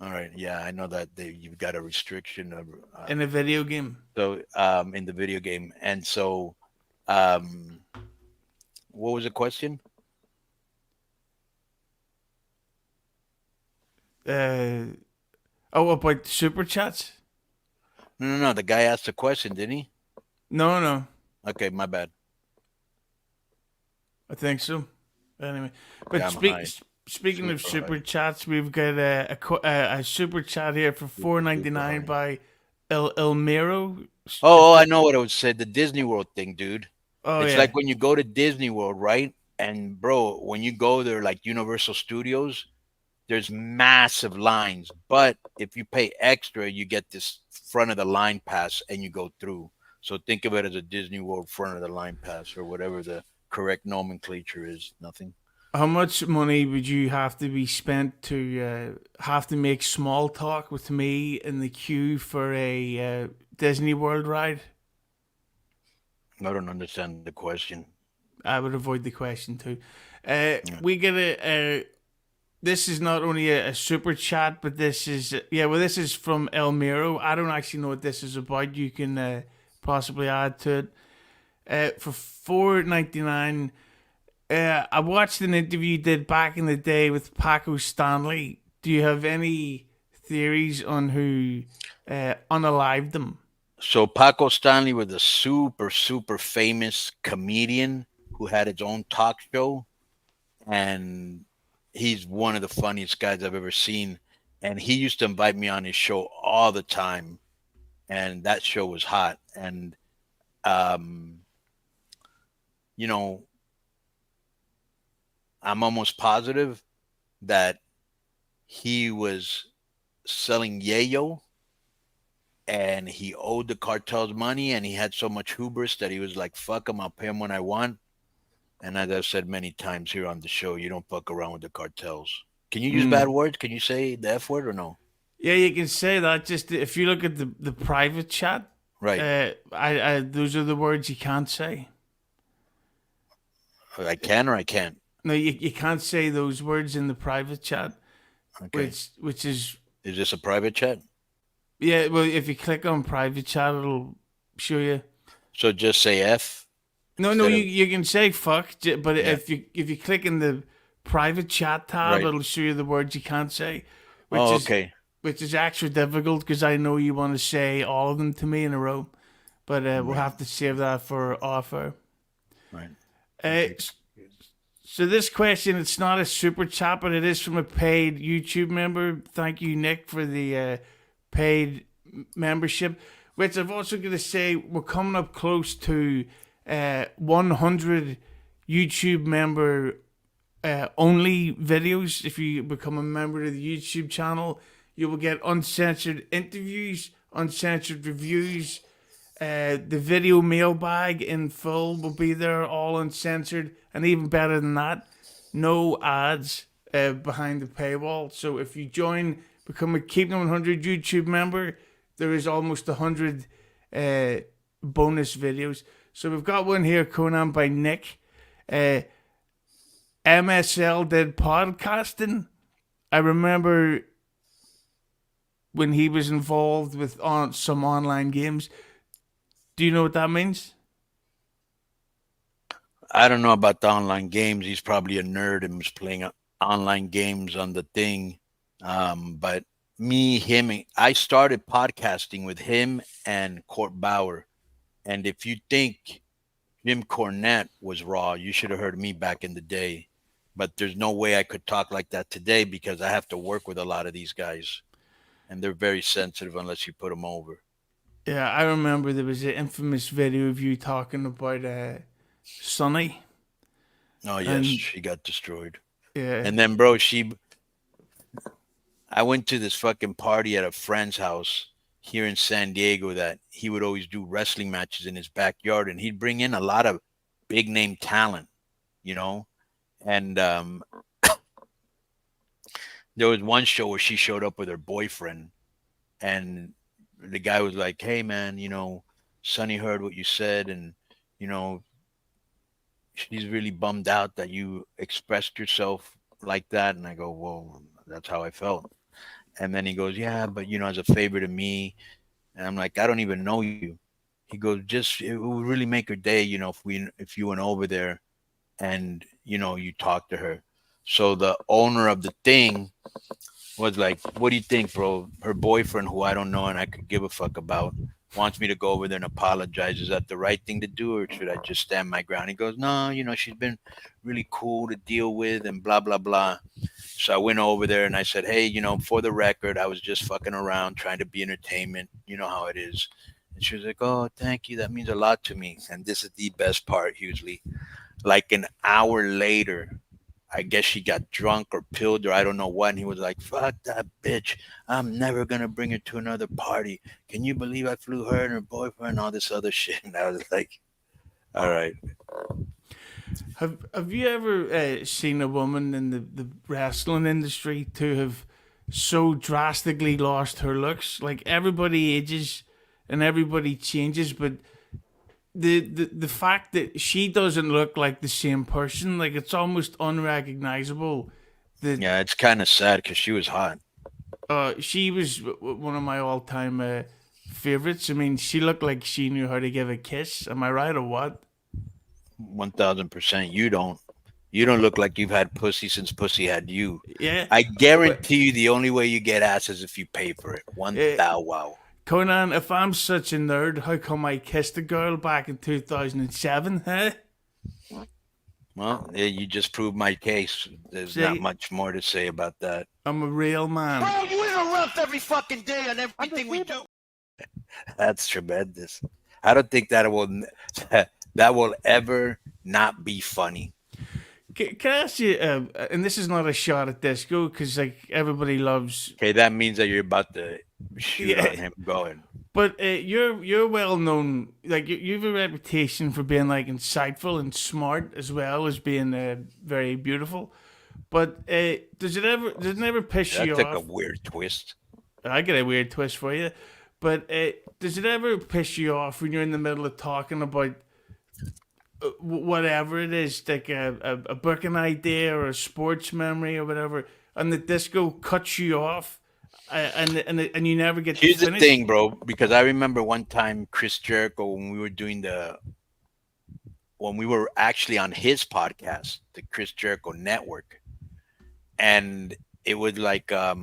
All right. Yeah, I know that you've got a restriction of in a video game. So in the video game, and so what was the question? About super chats? No. The guy asked a question, didn't he? No. Okay, my bad. I think so. Anyway, but yeah, speaking of super chats, we've got a super chat here for $4.99 by Elmiro. Oh, I know what I would say. The Disney World thing, dude. Oh, it's like when you go to Disney World, right? And bro, when you go there, like Universal Studios, there's massive lines. But if you pay extra, you get this front of the line pass and you go through. So think of it as a Disney World front of the line pass or whatever the correct nomenclature is. Nothing. How much money would you have to be spent to have to make small talk with me in the queue for a Disney World ride? I don't understand the question. I would avoid the question too. We get this is not only a super chat, but this is this is from Elmiro. I don't actually know what this is about. You can possibly add to it. For $4.99. I watched an interview you did back in the day with Paco Stanley. Do you have any theories on who unalived them? So Paco Stanley was a super, super famous comedian who had his own talk show. And he's one of the funniest guys I've ever seen. And he used to invite me on his show all the time. And that show was hot. And, I'm almost positive that he was selling yayo and he owed the cartels money and he had so much hubris that he was like, fuck him, I'll pay him when I want. And as I've said many times here on the show, you don't fuck around with the cartels. Can you use bad words? Can you say the F word or no? Yeah, you can say that. Just if you look at the private chat, Right. I those are the words you can't say. I can or I can't. No, you can't say those words in the private chat, Okay. which is Is this a private chat? yeah. Well, if you click on private chat, it'll show you. So just say F. No, instead of- you can say fuck, but Yeah. if you click in the private chat tab, Right. it'll show you the words you can't say, Oh, okay. which is extra difficult because I know you want to say all of them to me in a row, but we'll have to save that for offer. Right. So this question, it's not a super chat, but it is from a paid YouTube member. Thank you, Nick, for the paid membership. Which I've also got to say, we're coming up close to 100 YouTube member only videos. If you become a member of the YouTube channel, you will get uncensored interviews, uncensored reviews. The video mailbag in full will be there, all uncensored, and even better than that, no ads behind the paywall. So if you become a Keep 100 YouTube member, there is almost 100 bonus videos. So we've got one here, Konnan, by Nick. MSL did podcasting. I remember when he was involved with some online games. Do you know what that means? I don't know about the online games. He's probably a nerd and was playing online games on the thing. But I started podcasting with him and Court Bauer. And if you think Jim Cornette was raw, you should have heard me back in the day. But there's no way I could talk like that today because I have to work with a lot of these guys. And they're very sensitive unless you put them over. Yeah, I remember there was an infamous video of you talking about Sonny. Oh, yes, And- she got destroyed. Yeah. And then, bro, I went to this fucking party at a friend's house here in San Diego that he would always do wrestling matches in his backyard, and he'd bring in a lot of big name talent, you know? And there was one show where she showed up with her boyfriend, and the guy was like, "Hey, man, Sonny heard what you said, and, she's really bummed out that you expressed yourself like that." And I go, "Well, that's how I felt." And then he goes, "Yeah, but, as a favor to me." And I'm like, "I don't even know you." He goes, "It would really make her day, if you went over there and, you talked to her." So the owner of the thing was like, "What do you think, bro? Her boyfriend, who I don't know and I could give a fuck about, wants me to go over there and apologize. Is that the right thing to do, or should I just stand my ground?" He goes, "No, she's been really cool to deal with and blah, blah, blah." So I went over there and I said, "Hey, for the record, I was just fucking around trying to be entertainment. You know how it is." And she was like, "Oh, thank you. That means a lot to me." And this is the best part, hugely. Like an hour later, I guess she got drunk or pilled or I don't know what. And he was like, "Fuck that bitch. I'm never going to bring her to another party. Can you believe I flew her and her boyfriend and all this other shit?" And I was like, all right. Have you ever seen a woman in the wrestling industry to have so drastically lost her looks? Like, everybody ages and everybody changes, but the fact that she doesn't look like the same person, like, it's almost unrecognizable. Yeah, it's kind of sad because she was hot. She was one of my all-time favorites. I mean, she looked like she knew how to give a kiss. Am I right or what? 1000%. You don't look like you've had pussy since pussy had you. Yeah. I guarantee you the only way you get ass is if you pay for it. Wow. Konnan, if I'm such a nerd, how come I kissed a girl back in 2007, huh? Well, you just proved my case. There's not much more to say about that. I'm a real man. Bro, you interrupt every fucking day on everything we do. That's tremendous. I don't think that will ever not be funny. Can I ask you, and this is not a shot at Disco, because like everybody loves. Okay, that means that you're about to shoot on him going. But you're well known, like you have a reputation for being like insightful and smart as well as being very beautiful. But does it ever piss you off? That took a weird twist. I get a weird twist for you. But does it ever piss you off when you're in the middle of talking about whatever it is, like a booking idea or a sports memory or whatever, and the disco cuts you off, and you never get to Here's the finish? thing, bro, because I remember one time Chris Jericho, when we were actually on his podcast, the Chris Jericho Network, and it was like I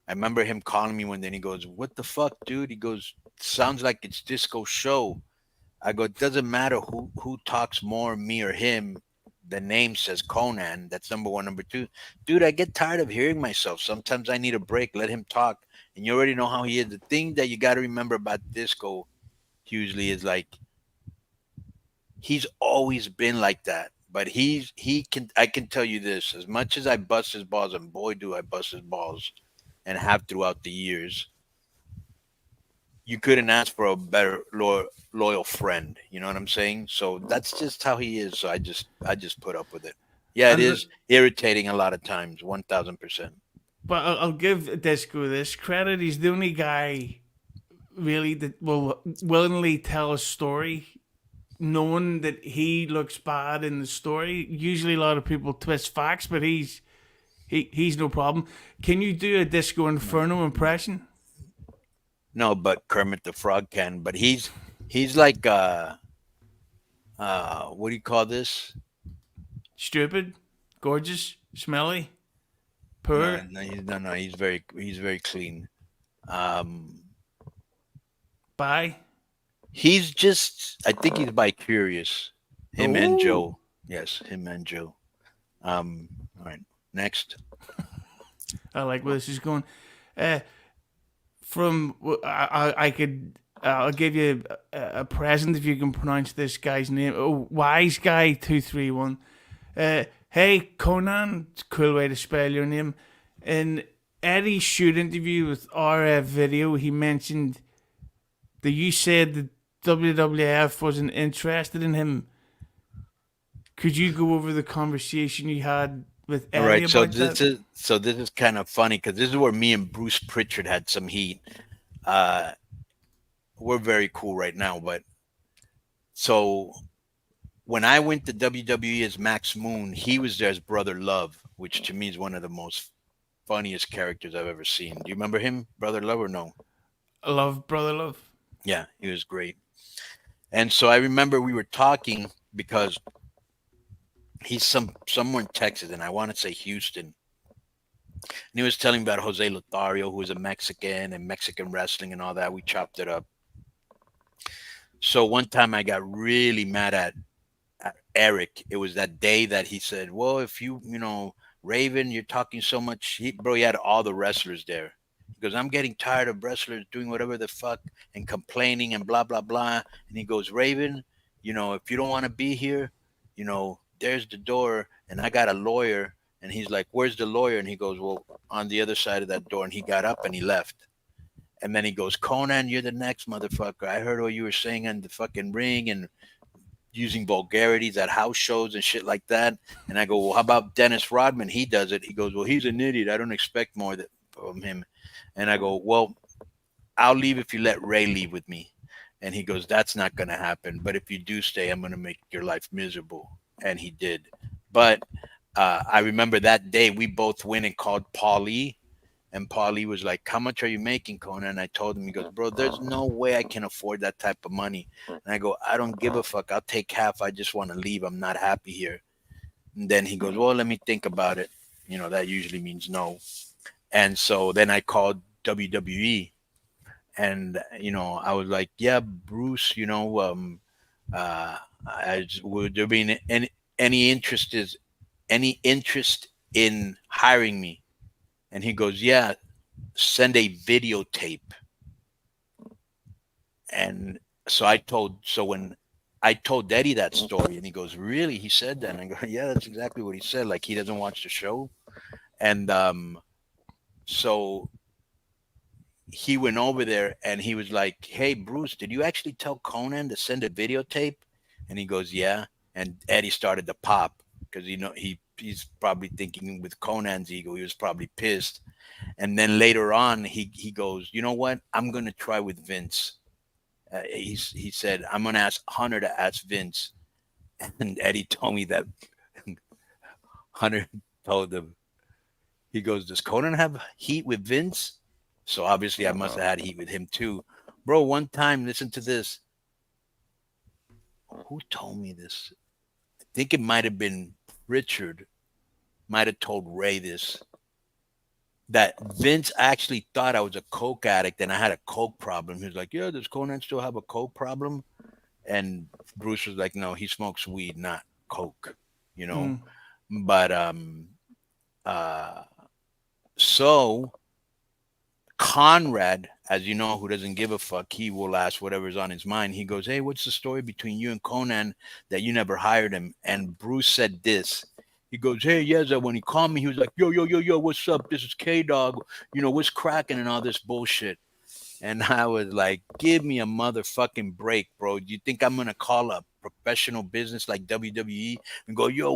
remember him calling me one day and he goes, "What the fuck, dude?" He goes, "Sounds like it's Disco show." I go, "It doesn't matter who talks more, me or him. The name says Konnan. That's number one. Number two, dude, I get tired of hearing myself. Sometimes I need a break. Let him talk." And you already know how he is. The thing that you got to remember about Disco hugely is like he's always been like that. But I can tell you this, as much as I bust his balls, and boy do I bust his balls and have throughout the years, you couldn't ask for a better loyal friend. You know what I'm saying? So that's just how he is. So I just put up with it. Yeah, it And is irritating a lot of times, 1000%. but I'll give Disco this credit. He's the only guy really that will willingly tell a story knowing that he looks bad in the story. Usually a lot of people twist facts, but he's no problem. Can you do a Disco Inferno impression? No, but Kermit the Frog can. But he's like what do you call this? Stupid, gorgeous, smelly, No, poor, no, he's very clean. Um, bi. he's just, I think he's bi curious. Him and Ooh. Joe. Yes, him and Joe. All right, next. I like where this is going. I could I'll give you a present if you can pronounce this guy's name. Oh, Wise Guy 231. Hey Konnan, it's a cool way to spell your name. In Eddie's shoot interview with RF Video, he mentioned that you said that WWF wasn't interested in him. Could you go over the conversation you had with All Eddie right, so about that? this is kind of funny because this is where me and Bruce Prichard had some heat. We're very cool right now, but so when I went to WWE as Max Moon, he was there as Brother Love, which to me is one of the most funniest characters I've ever seen. Do you remember him, Brother Love, or no? I love Brother Love. Yeah, he was great. And so I remember we were talking because he's somewhere in Texas, and I want to say Houston. And he was telling me about Jose Lothario, who was a Mexican and Mexican wrestling and all that. We chopped it up. So one time I got really mad at Eric. It was that day that he said, "Well, if you Raven, you're talking so much." He had all the wrestlers there. He goes, "I'm getting tired of wrestlers doing whatever the fuck and complaining and blah, blah, blah." And he goes, "Raven, if you don't want to be here, there's the door. And I got a lawyer." And he's like, "Where's the lawyer?" And he goes, "Well, on the other side of that door." And he got up and he left. And then he goes, "Konnan, you're the next motherfucker. I heard what you were saying in the fucking ring and using vulgarities at house shows and shit like that." And I go, "Well, how about Dennis Rodman? He does it." He goes, "Well, he's an idiot. I don't expect more from him." And I go, "Well, I'll leave if you let Ray leave with me." And he goes, "That's not going to happen. But if you do stay, I'm going to make your life miserable." And he did. But I remember that day we both went and called Paulie. And Paulie was like, "How much are you making, Konnan?" And I told him, he goes, "Bro, there's no way I can afford that type of money." And I go, "I don't give a fuck. I'll take half. I just want to leave. I'm not happy here." And then he goes, "Well, let me think about it." That usually means no. And so then I called WWE and, I was like, "Yeah, Bruce, would there be any interest in hiring me?" And he goes, "Yeah, send a videotape." And so when I told Eddie that story, and he goes, "Really?" He said that. And I go, "Yeah, that's exactly what he said. Like he doesn't watch the show." And so he went over there and he was like, "Hey, Bruce, did you actually tell Konnan to send a videotape?" And he goes, "Yeah." And Eddie started to pop because he's probably thinking with Conan's ego, he was probably pissed. And then later on, he goes, you know what? I'm gonna try with Vince. He said, I'm gonna ask Hunter to ask Vince. And Eddie told me that Hunter told him, he goes, does Konnan have heat with Vince? So obviously I must have had heat with him too. Bro, one time, listen to this. Who told me this? I think it might have been Prichard. Might have told Ray this. That Vince actually thought I was a coke addict and I had a coke problem. He was like, yeah, does Konnan still have a coke problem? And Bruce was like, no, he smokes weed, not coke, you know. But so Conrad, as you know, who doesn't give a fuck, he will ask whatever's on his mind. He goes, hey, what's the story between you and Konnan that you never hired him? And Bruce said this. He goes, hey, Yeza, when he called me, he was like, yo, what's up? This is K-Dog. You know, what's cracking and all this bullshit. And I was like, give me a motherfucking break, bro. Do you think I'm going to call a professional business like WWE and go, yo,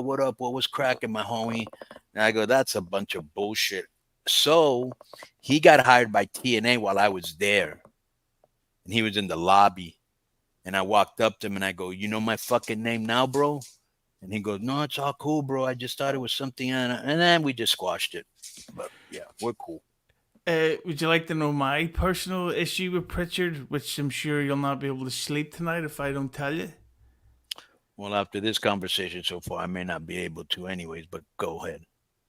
what up? What was cracking, my homie? And I go, that's a bunch of bullshit. So he got hired by TNA while I was there. And he was in the lobby. And I walked up to him and I go, you know my fucking name now, bro? And he goes, no, it's all cool, bro. I just thought it was something. And then we just squashed it. But yeah, we're cool. Would you like to know my personal issue with Prichard, which I'm sure you'll not be able to sleep tonight if I don't tell you? Well, after this conversation so far, I may not be able to anyways, but go ahead.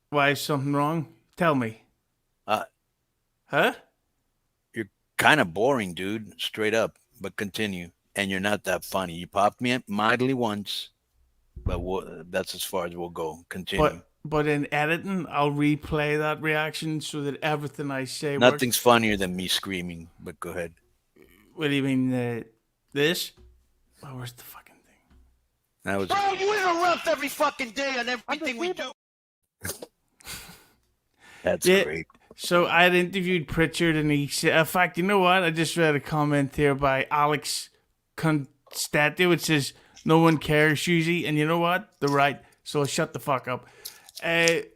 Why is something wrong? Tell me. Huh? You're kind of boring, dude, straight up, but continue. And you're not that funny. You popped me mildly once, but that's as far as we'll go. Continue. But in editing, I'll replay that reaction so that everything I say Nothing's works. funnier than me screaming, but go ahead. What do you mean, this? Oh, where's the fucking thing? That was Bro, you interrupt every fucking day on everything we do. That's Yeah. great. So I had interviewed Prichard, and he said, in fact, you know what? I just read a comment here by Alex Constatio. It says, no one cares, Shuzi. And you know what? They're right. So shut the fuck up. The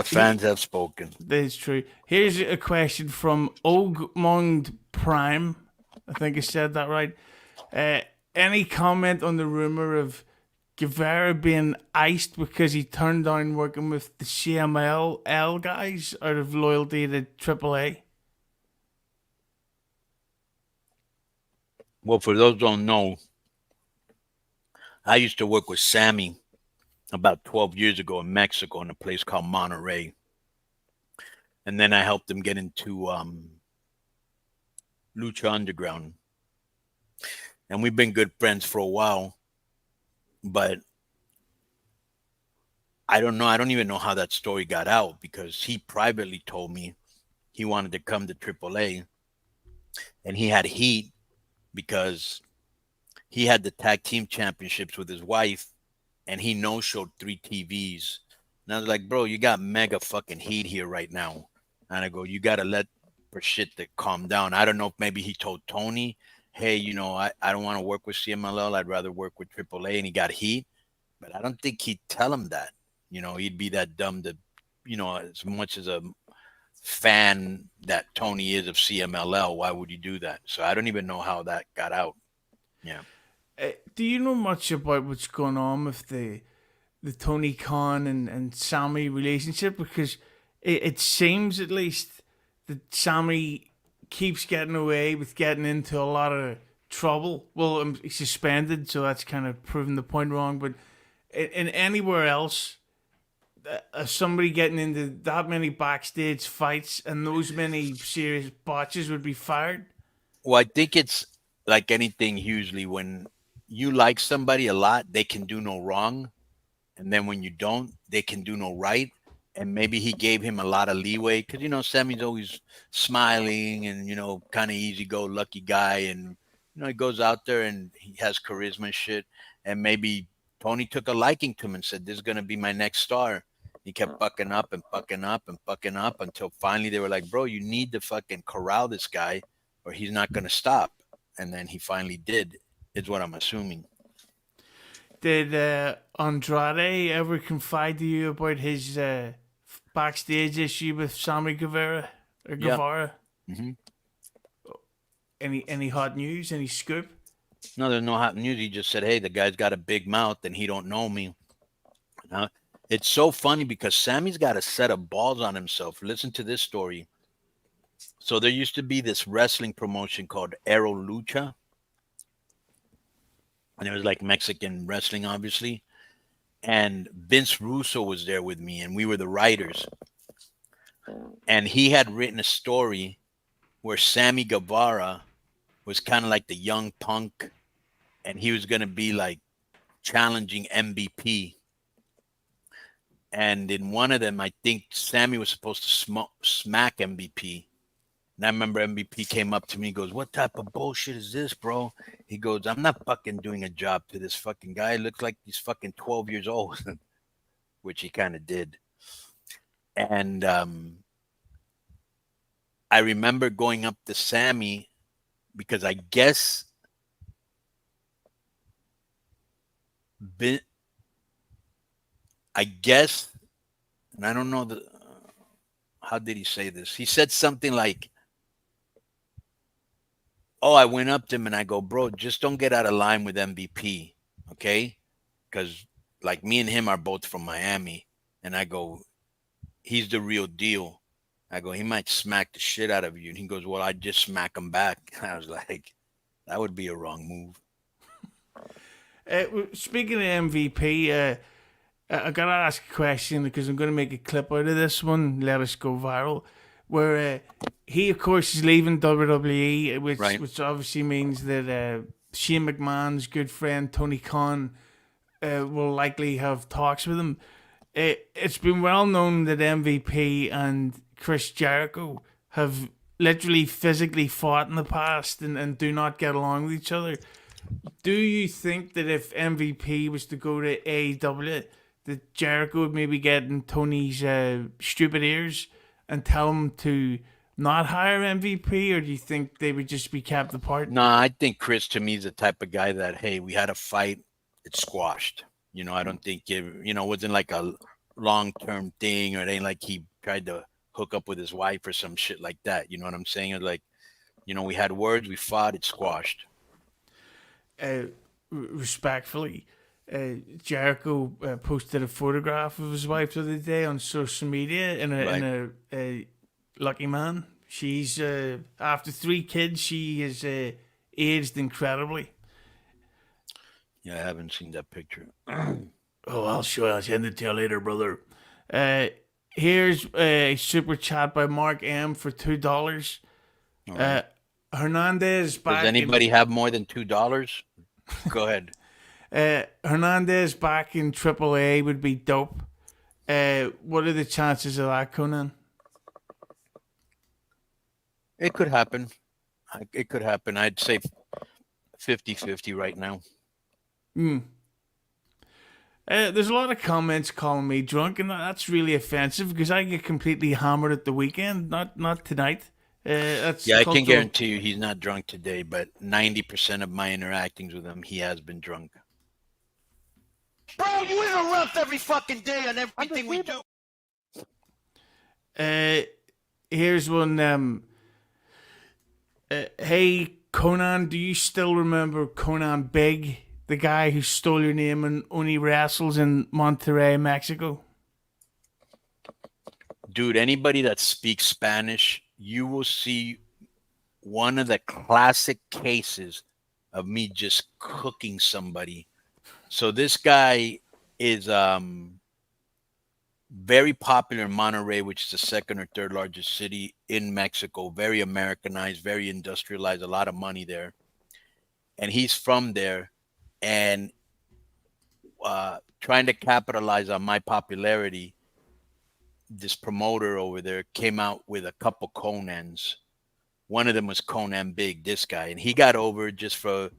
fans have spoken. That's true. Here's a question from Ogmond Prime. I think I said that right. Any comment on the rumor of Guevara being iced because he turned down working with the CMLL guys out of loyalty to AAA? Well, for those who don't know, I used to work with Sami about 12 years ago in Mexico in a place called Monterrey. And then I helped him get into Lucha Underground. And we've been good friends for a while. But I don't know. I don't even know how that story got out because he privately told me he wanted to come to AAA. And he had heat because he had the tag team championships with his wife. And he no-showed 3 TVs. And I was like, bro, you got mega fucking heat here right now. And I go, you got to let for shit to calm down. I don't know if maybe he told Tony, hey, you know, I don't want to work with CMLL. I'd rather work with AAA. And he got heat. But I don't think he'd tell him that. You know, he'd be that dumb to, you know, as much as a fan that Tony is of CMLL, why would you do that? So I don't even know how that got out. Yeah. Do you know much about what's going on with the Tony Khan and Sami relationship? Because it seems, at least, that Sami keeps getting away with getting into a lot of trouble. Well, he's suspended, so that's kind of proving the point wrong. But in anywhere else, somebody getting into that many backstage fights and those many serious botches would be fired? Well, I think it's like anything, usually when you like somebody a lot, they can do no wrong. And then when you don't, they can do no right. And maybe he gave him a lot of leeway because, you know, Sami's always smiling and, you know, kind of easy-go-lucky guy. And, you know, he goes out there and he has charisma and shit. And maybe Tony took a liking to him and said, this is going to be my next star. He kept bucking up and bucking up and bucking up until finally they were like, bro, you need to fucking corral this guy or he's not going to stop. And then he finally did, is what I'm assuming. Did Andrade ever confide to you about his backstage issue with Sami Guevara or Yeah. Guevara? Mm-hmm. Any hot news? Any scoop? No, there's no hot news. He just said, hey, the guy's got a big mouth and he don't know me. It's so funny because Sammy's got a set of balls on himself. Listen to this story. So there used to be this wrestling promotion called Aero Lucha. And it was like Mexican wrestling, obviously. And Vince Russo was there with me, and we were the writers. And he had written a story where Sammy Guevara was kind of like the young punk, and he was going to be like challenging MVP. And in one of them, I think Sammy was supposed to smack MVP. And I remember MVP came up to me, goes, what type of bullshit is this, bro? He goes, I'm not fucking doing a job to this fucking guy. It looks like he's fucking 12 years old, which he kind of did. And I remember going up to Sammy because I guess and I don't know how did he say this? He said something like, oh, I went up to him and I go, bro, just don't get out of line with MVP, okay? Because like me and him are both from Miami. And I go, he's the real deal. I go, he might smack the shit out of you. And he goes, well, I'd just smack him back. I was like, that would be a wrong move. Speaking of MVP, I gotta ask a question because I'm gonna make a clip out of this one. Let us go viral. Where he, of course, is leaving WWE, which obviously means that Shane McMahon's good friend Tony Khan will likely have talks with him. It's been well known that MVP and Chris Jericho have literally physically fought in the past and do not get along with each other. Do you think that if MVP was to go to AEW, that Jericho would maybe get in Tony's stupid ears and tell him to not hire MVP, or do you think they would just be kept apart? No, I think Chris to me is the type of guy that, hey, we had a fight, it's squashed. You know, I don't think it, wasn't like a long-term thing, or it ain't like he tried to hook up with his wife or some shit like that. You know what I'm saying? It's like, we had words, we fought, it's squashed. Respectfully, Jericho posted a photograph of his wife the other day on social media in a lucky man. She's after 3 kids, she is aged incredibly. Yeah, I haven't seen that picture. Oh, I'll send it to you later, brother. Here's a super chat by Mark M for $2. Right. Hernandez back. Does anybody have more than $2? Go ahead. Hernandez back in AAA would be dope. What are the chances of that, Konnan? It could happen. I'd say 50-50 right now. There's a lot of comments calling me drunk, and that's really offensive because I get completely hammered at the weekend, not tonight. I can guarantee you he's not drunk today, but 90% of my interactions with him, he has been drunk. Bro, you interrupt every fucking day on everything we do. Here's one. Hey, Konnan, do you still remember Konnan Big, the guy who stole your name and only wrestles in Monterrey, Mexico? Dude, anybody that speaks Spanish, you will see one of the classic cases of me just cooking somebody. So this guy is very popular in Monterrey, which is the 2nd or 3rd largest city in Mexico. Very Americanized, very industrialized, a lot of money there. And he's from there. And trying to capitalize on my popularity, this promoter over there came out with a couple Konnans. One of them was Konnan Big, this guy. And he got over just for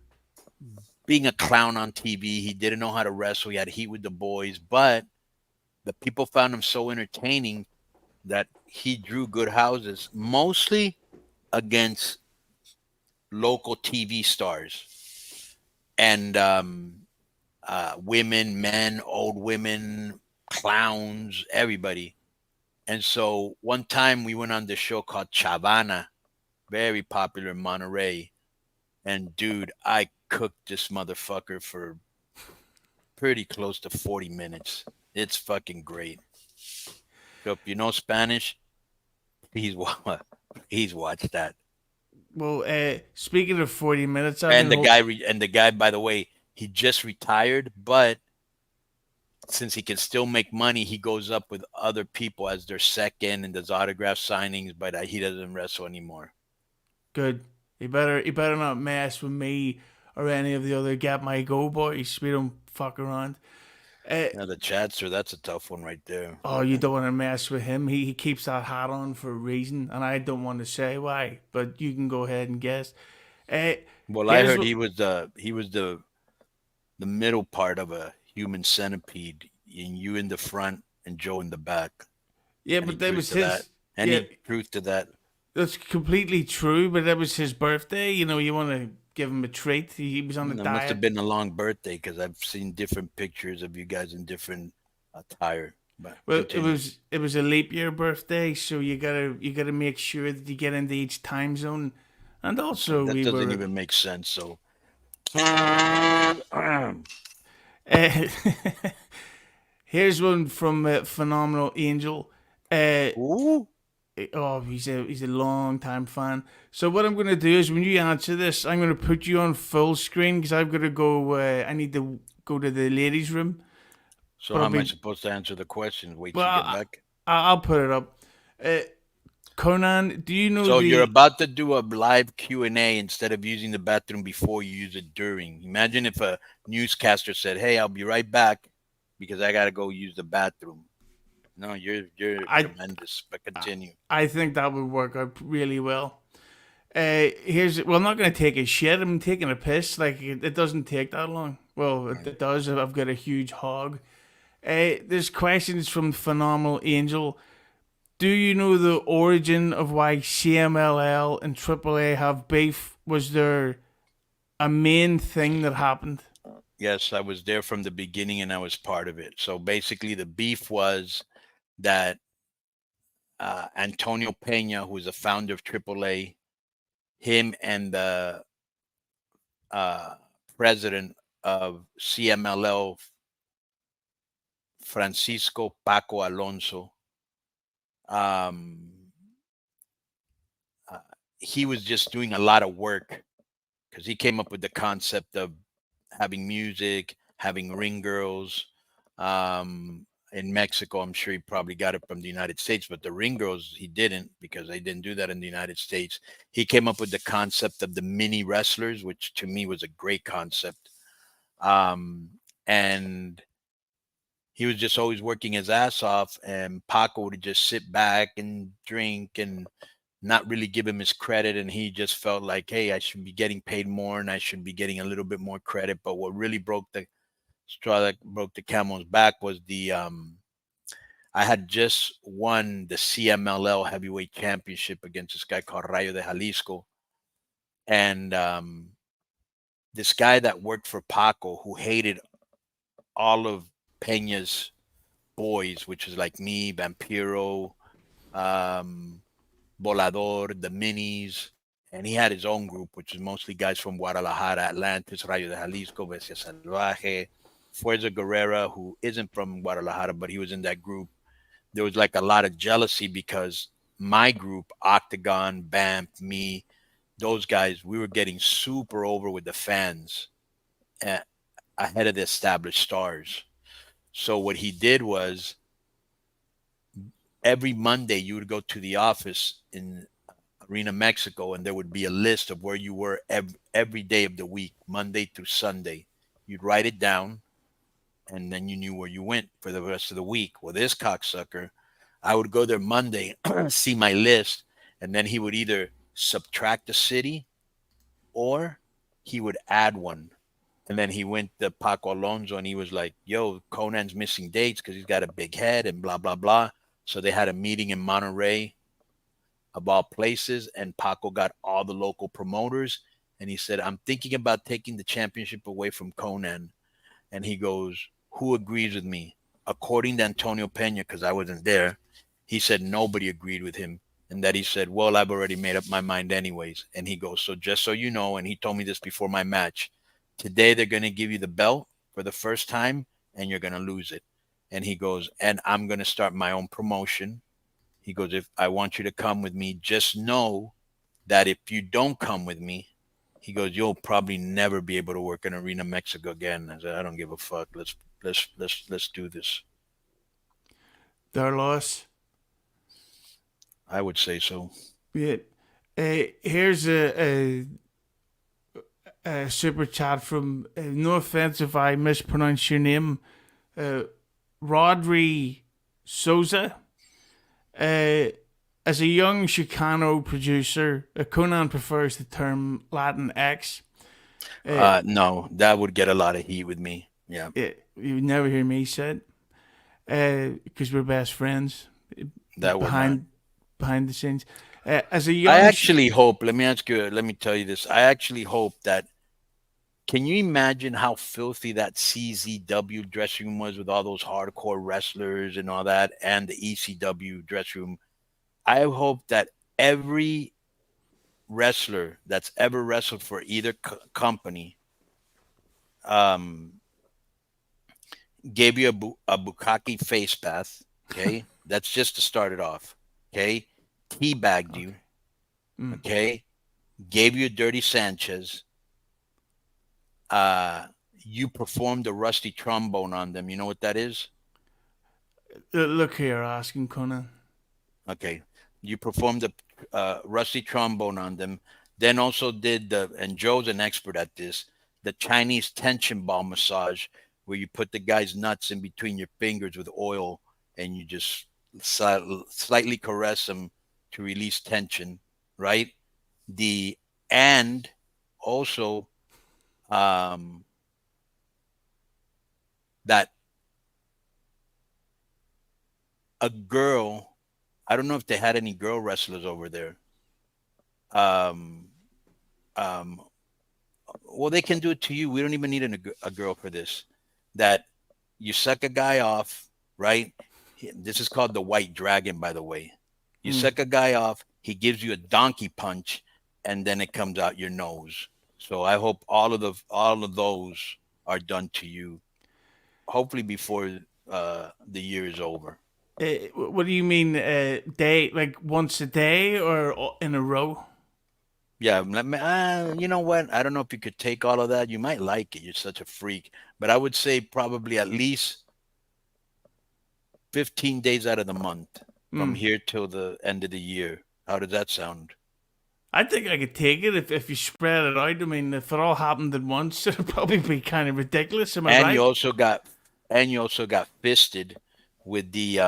being a clown on TV. He didn't know how to wrestle. He had heat with the boys. But the people found him so entertaining that he drew good houses, mostly against local TV stars. And women, men, old women, clowns, everybody. And so one time we went on this show called Chavana, very popular in Monterey. And dude, I cooked this motherfucker for pretty close to 40 minutes. It's fucking great. So if you know Spanish, please watch that. Well, speaking of 40 minutes, And the guy, by the way, he just retired, but since he can still make money, he goes up with other people as their second and does autograph signings, but he doesn't wrestle anymore. Good. He better not mess with me or any of the other Get My Go boys. We don't fuck around. Now the Chatster, that's a tough one right there. Oh, you don't want to mess with him. He keeps that hat on for a reason, and I don't want to say why, but you can go ahead and guess. Well, I heard he was the middle part of a human centipede, and you in the front and Joe in the back. Yeah, but that was his. Any truth to that? That's completely true, but that was his birthday. You know, you want to give him a treat. He was on a It diet. must have been a long birthday because I've seen different pictures of you guys in different attire. But well, continue. it was a leap year birthday, so you gotta make sure that you get into each time zone, and also that doesn't even make sense. So. Here's one from Phenomenal Angel. Ooh. Oh, he's a long time fan. So what I'm gonna do is when you answer this, I'm gonna put you on full screen because I've got to go. I need to go to the ladies' room. So how am I supposed to answer the question? Wait till you get back. I'll put it up. Konnan, do you know? So you're about to do a live Q&A instead of using the bathroom before you use it during. Imagine if a newscaster said, "Hey, I'll be right back because I gotta go use the bathroom." No, you're tremendous. But continue. I think that would work out really well. I'm not gonna take a shit. I'm taking a piss. Like it doesn't take that long. Well, it does. I've got a huge hog. This question is from Phenomenal Angel. Do you know the origin of why CMLL and AAA have beef? Was there a main thing that happened? Yes, I was there from the beginning and I was part of it. So basically the beef was that Antonio Pena, who is the founder of AAA, him and the president of CMLL, Francisco Paco Alonso, he was just doing a lot of work because he came up with the concept of having music, having ring girls. In Mexico, I'm sure he probably got it from the United States, but the ring girls, he didn't because they didn't do that in the United States. He came up with the concept of the mini wrestlers, which to me was a great concept. And he was just always working his ass off, and Paco would just sit back and drink and not really give him his credit. And he just felt like, hey, I should be getting paid more and I should be getting a little bit more credit. But what really broke the straw that broke the camel's back was I had just won the CMLL heavyweight championship against this guy called Rayo de Jalisco. And this guy that worked for Paco, who hated all of Pena's boys, which was like me, Vampiro, Volador, the Minis, and he had his own group, which is mostly guys from Guadalajara, Atlantis, Rayo de Jalisco, Bestia Salvaje, Fuerza Guerrera, who isn't from Guadalajara, but he was in that group. There was like a lot of jealousy because my group, Octagon, Bamp, me, those guys, we were getting super over with the fans ahead of the established stars. So what he did was every Monday you would go to the office in Arena, Mexico, and there would be a list of where you were every day of the week, Monday through Sunday. You'd write it down, and then you knew where you went for the rest of the week. Well, this cocksucker, I would go there Monday, see my list, and then he would either subtract a city or he would add one. And then he went to Paco Alonso and he was like, yo, Konnan's missing dates because he's got a big head and blah, blah, blah. So they had a meeting in Monterey of all places, and Paco got all the local promoters. And he said, I'm thinking about taking the championship away from Konnan. And he goes, who agrees with me? According to Antonio Pena, because I wasn't there, he said nobody agreed with him, and that he said, well, I've already made up my mind anyways. And he goes, so just so you know, and he told me this before my match, today they're going to give you the belt for the first time and you're going to lose it. And he goes, and I'm going to start my own promotion. He goes, if I want you to come with me, just know that if you don't come with me, he goes, you'll probably never be able to work in Arena Mexico again. I said, I don't give a fuck. Let's do this. Their loss. I would say so. Yeah. Here's a super chat from, no offense if I mispronounce your name, Rodri Souza. As a young Chicano producer, Konnan prefers the term Latin X. No, that would get a lot of heat with me. Yeah. You would never hear me say it, because we're best friends. That would behind the scenes. As a young, I actually hope, let me tell you this. I actually hope that, can you imagine how filthy that CZW dressing room was with all those hardcore wrestlers and all that, and the ECW dressing room? I hope that every wrestler that's ever wrestled for either company gave you a bukkake face bath, okay? That's just to start it off, okay? Teabagged you, okay? Gave you a dirty Sanchez. You performed a rusty trombone on them. You know what that is? Look here, asking Konnan. Okay. You performed a rusty trombone on them. Then also did and Joe's an expert at this, the Chinese tension ball massage, where you put the guy's nuts in between your fingers with oil and you just slightly caress them to release tension, right? And also that a girl, I don't know if they had any girl wrestlers over there. Well, they can do it to you. We don't even need a girl for this. That you suck a guy off, right? This is called the White Dragon, by the way. You suck a guy off, he gives you a donkey punch, and then it comes out your nose. So I hope all of those are done to you, hopefully before the year is over. What do you mean, day, like once a day or in a row? Yeah, you know what? I don't know if you could take all of that. You might like it. You're such a freak. But I would say probably at least 15 days out of the month from here till the end of the year. How does that sound? I think I could take it if you spread it out. I mean, if it all happened at once, it'd probably be kind of ridiculous. Am I right? You also got fisted with the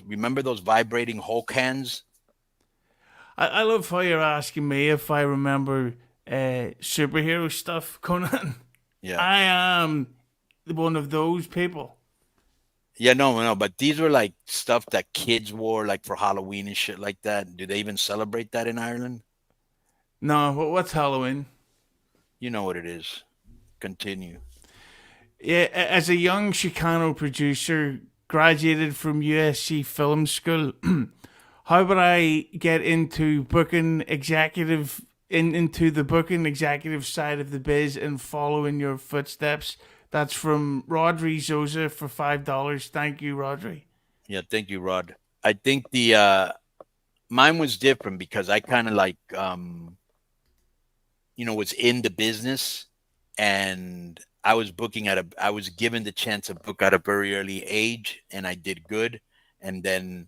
remember those vibrating Hulk hands? I love how you're asking me if I remember superhero stuff, Konnan. Yeah. I am one of those people. Yeah, no, but these were like stuff that kids wore like for Halloween and shit like that. Do they even celebrate that in Ireland? No, what's Halloween? You know what it is. Continue. Yeah, as a young Chicano producer, graduated from USC Film School, how would I get into booking executive into the booking executive side of the biz and follow in your footsteps? That's from Rodri Souza for $5. Thank you, Rodri. Yeah, thank you, Rod. I think the mine was different because I kind of like was in the business, and I was booking I was given the chance to book at a very early age, and I did good. And then,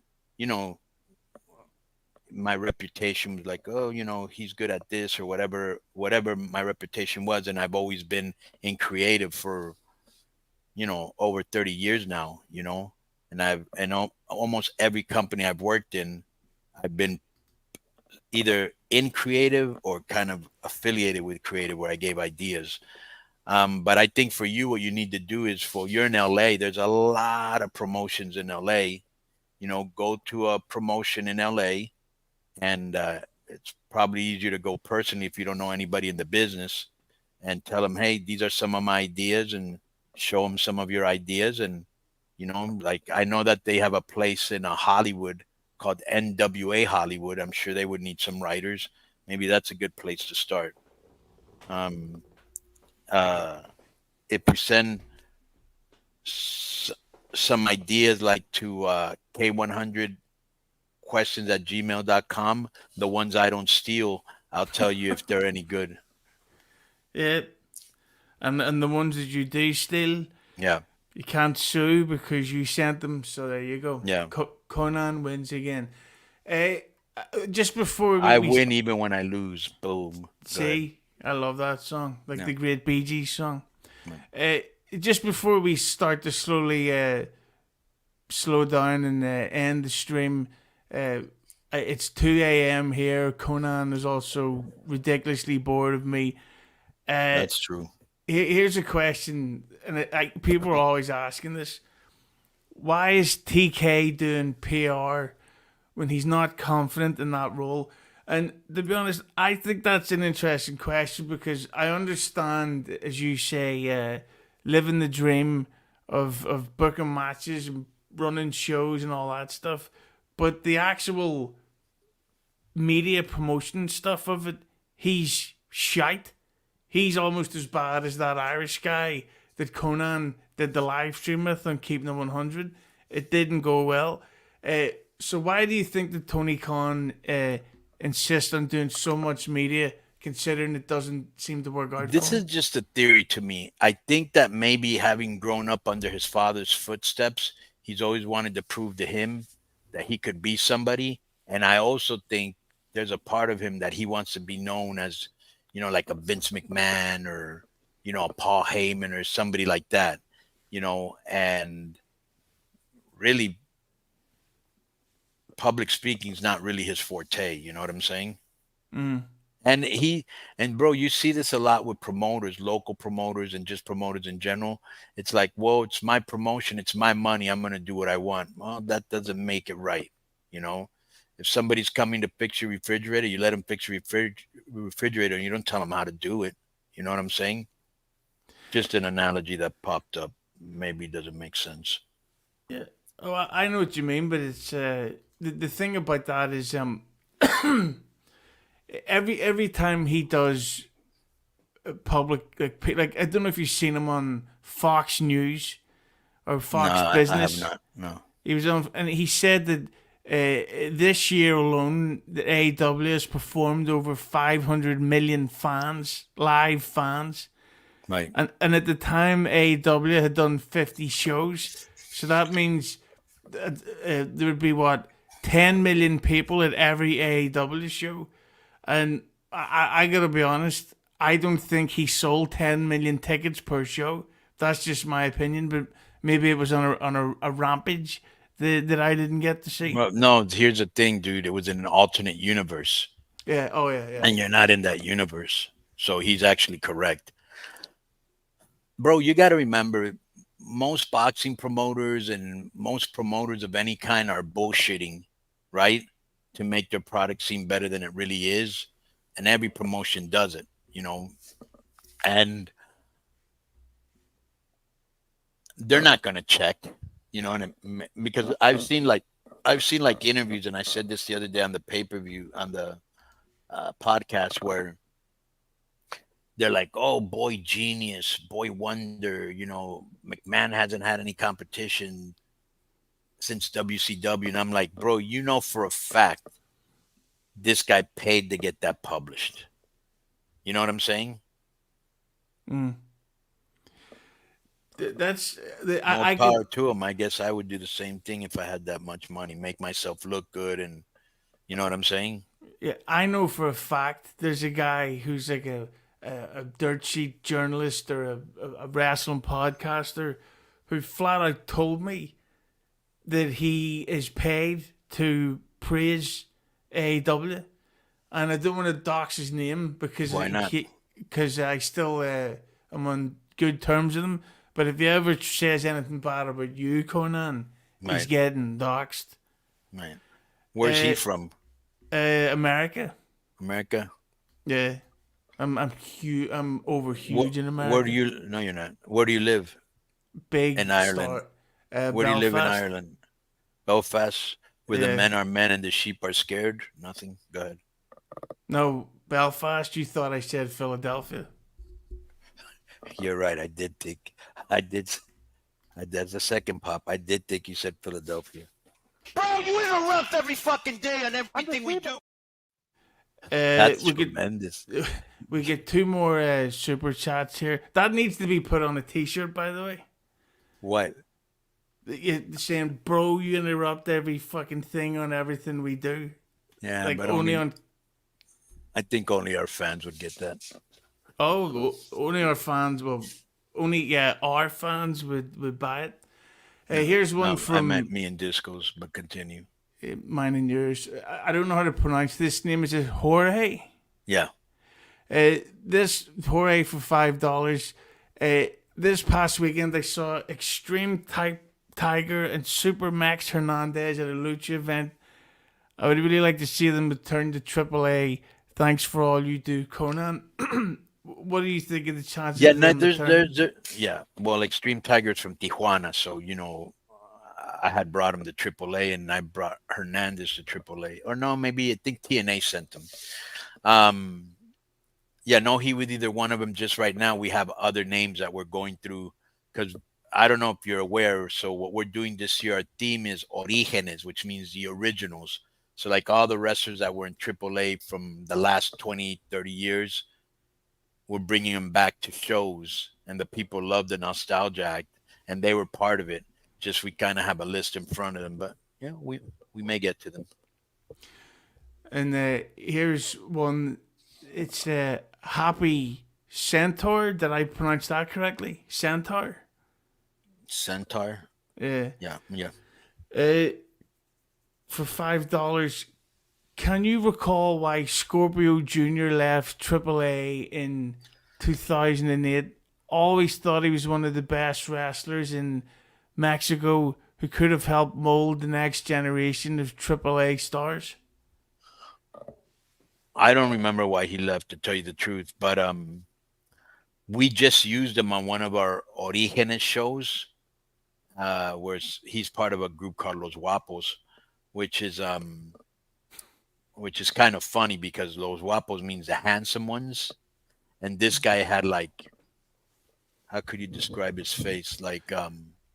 my reputation was like, oh, he's good at this or whatever my reputation was. And I've always been in creative for, over 30 years now, and almost every company I've worked in, I've been either in creative or kind of affiliated with creative where I gave ideas. But I think for you, what you need to do is you're in LA, there's a lot of promotions in LA, go to a promotion in LA. And it's probably easier to go personally if you don't know anybody in the business, and tell them, hey, these are some of my ideas, and show them some of your ideas, and You know, like I know that they have a place in Hollywood called NWA Hollywood. I'm sure they would need some writers. Maybe that's a good place to start. Um, uh, if you send some ideas like to K100 questions at gmail.com, the ones I don't steal, I'll tell you if they're any good. Yeah. And the ones that you do steal, Yeah. you can't sue because you sent them. So there you go. Yeah. Konnan wins again. Just before I win even when I lose. Boom. See, I love that song, like Yeah. the great Bee Gees song. Just before we start to slowly slow down and end the stream, it's 2 a.m. here. Konnan is also ridiculously bored of me. That's true. Here's a question, and people are always asking this. Why is TK doing PR when he's not confident in that role? And to be honest, I think that's an interesting question because I understand, as you say, living the dream of booking matches and running shows and all that stuff. But the actual media promotion stuff of it, he's shite. He's almost as bad as that Irish guy that Konnan did the live stream with on Keeping It 100. It didn't go well. So why do you think that Tony Khan insists on doing so much media, considering it doesn't seem to work out? This is just a theory to me. I think that maybe having grown up under his father's footsteps, he's always wanted to prove to him that he could be somebody. And I also think there's a part of him that he wants to be known as, you know, like a Vince McMahon or, you know, a Paul Heyman or somebody like that, you know, and really public speaking is not really his forte. You know what I'm saying? Mm. And bro, you see this a lot with promoters, local promoters and just promoters in general. It's like, well, it's my promotion. It's my money. I'm going to do what I want. Well, that doesn't make it right. You know, if somebody's coming to fix your refrigerator, you let them fix your refrigerator and you don't tell them how to do it. You know what I'm saying? Just an analogy that popped up. Maybe doesn't make sense. Yeah. Oh, I know what you mean, but it's the thing about that is every time he does public like I don't know if you've seen him on Fox News or Fox Business. I have not. No. He was on, and he said that this year alone, the AEW has performed over 500 million fans, live fans. Right. And at the time, AEW had done 50 shows. So that means there would be, 10 million people at every AEW show. And I got to be honest, I don't think he sold 10 million tickets per show. That's just my opinion, but maybe it was on a rampage that I didn't get to see. Well, no, here's the thing, dude. It was in an alternate universe. Yeah. Oh, yeah. And you're not in that universe. So he's actually correct. Bro, you got to remember, most boxing promoters and most promoters of any kind are bullshitting, right? To make their product seem better than it really is. And every promotion does it, you know. And they're not going to check, you know, because I've seen like interviews, and I said this the other day on the pay-per-view, on the podcast, where they're like, oh, boy genius, boy wonder, you know, McMahon hasn't had any competition since WCW. And I'm like, bro, you know for a fact this guy paid to get that published. You know what I'm saying? Mm. That's more power to him. I guess I would do the same thing if I had that much money, make myself look good, and you know what I'm saying? Yeah, I know for a fact there's a guy who's like a dirt sheet journalist or a wrestling podcaster who flat out told me that he is paid to praise AEW, and I don't want to dox his name because why not? Because I still am on good terms with him. But if he ever says anything bad about you, Konnan, he's getting doxxed. Right. Where's he from? America. America? Yeah. I'm huge. I'm over huge in America. Where do you? No, you're not. Where do you live? Big in Ireland. Where do you live in Belfast. Ireland? Belfast, where the Yeah. men are men and the sheep are scared. Nothing. Go ahead. No, Belfast. You thought I said Philadelphia. You're right. I did think. I did. That's the second pop. I did think you said Philadelphia. Bro, you interrupt every fucking day on everything we do. That's We get tremendous. we get two more super chats here. That needs to be put on a T-shirt, by the way. What? Saying, "Bro, you interrupt every fucking thing on everything we do." Yeah, Like but only on. I think only our fans would get that. Oh, only our fans will. Only our fans would buy it. Here's one No, I from meant me and Discos, but continue. mine and yours. I don't know how to pronounce this name. Is it Jorge? Yeah. This Jorge for $5. This past weekend I saw Extreme Tiger and Super Max Hernandez at a lucha event. I would really like to see them return to AAA. Thanks for all you do, Konnan. What do you think of the chances? Yeah, of no, them returning? yeah. Well, Extreme Tiger's from Tijuana, so I had brought him to AAA, and I brought Hernandez to AAA, or no, maybe I think TNA sent him. Yeah, no, he with either one of them. Just right now, we have other names that we're going through because I don't know if you're aware. So what we're doing this year, our theme is Orígenes, which means the originals. So like all the wrestlers that were in AAA from the last 20, 30 years, we're bringing them back to shows, and the people love the nostalgia act, and they were part of it. Just we kind of have a list in front of them, but yeah, we may get to them. And here's one. It's Happy Centaur. Did I pronounce that correctly? Centaur. Centaur. Yeah. Yeah. For $5, can you recall why Scorpio Jr. left AAA in 2008? Always thought he was one of the best wrestlers in Mexico who could have helped mold the next generation of AAA stars. I don't remember why he left, to tell you the truth, but we just used him on one of our Orígenes shows, where he's part of a group called Los Guapos, which is kind of funny because Los Guapos means the handsome ones, and this guy had like, how could you describe his face? Like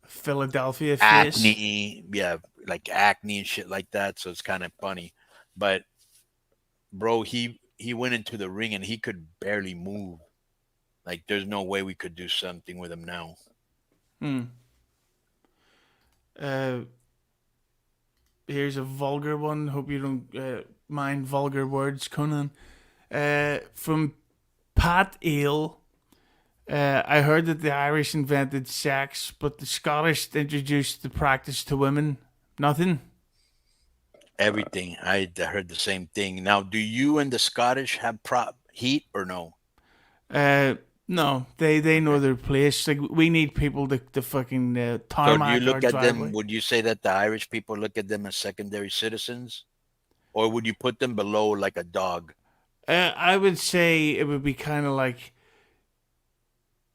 Philadelphia face. acne, yeah, like acne and shit like that. So it's kind of funny, but bro, he went into the ring and he could barely move. Like there's no way we could do something with him now. Here's a vulgar one. Hope you don't mind vulgar words, Conan. From Pat Ale. I heard that the Irish invented sex, but the Scottish introduced the practice to women. Nothing. Everything. I heard the same thing. Now, do you and the Scottish have heat or no? No, they know their place. Like we need people to fucking So do tarmac you our look at driveway. them? Would you say that the Irish people look at them as secondary citizens, or would you put them below like a dog? I would say it would be kind of like.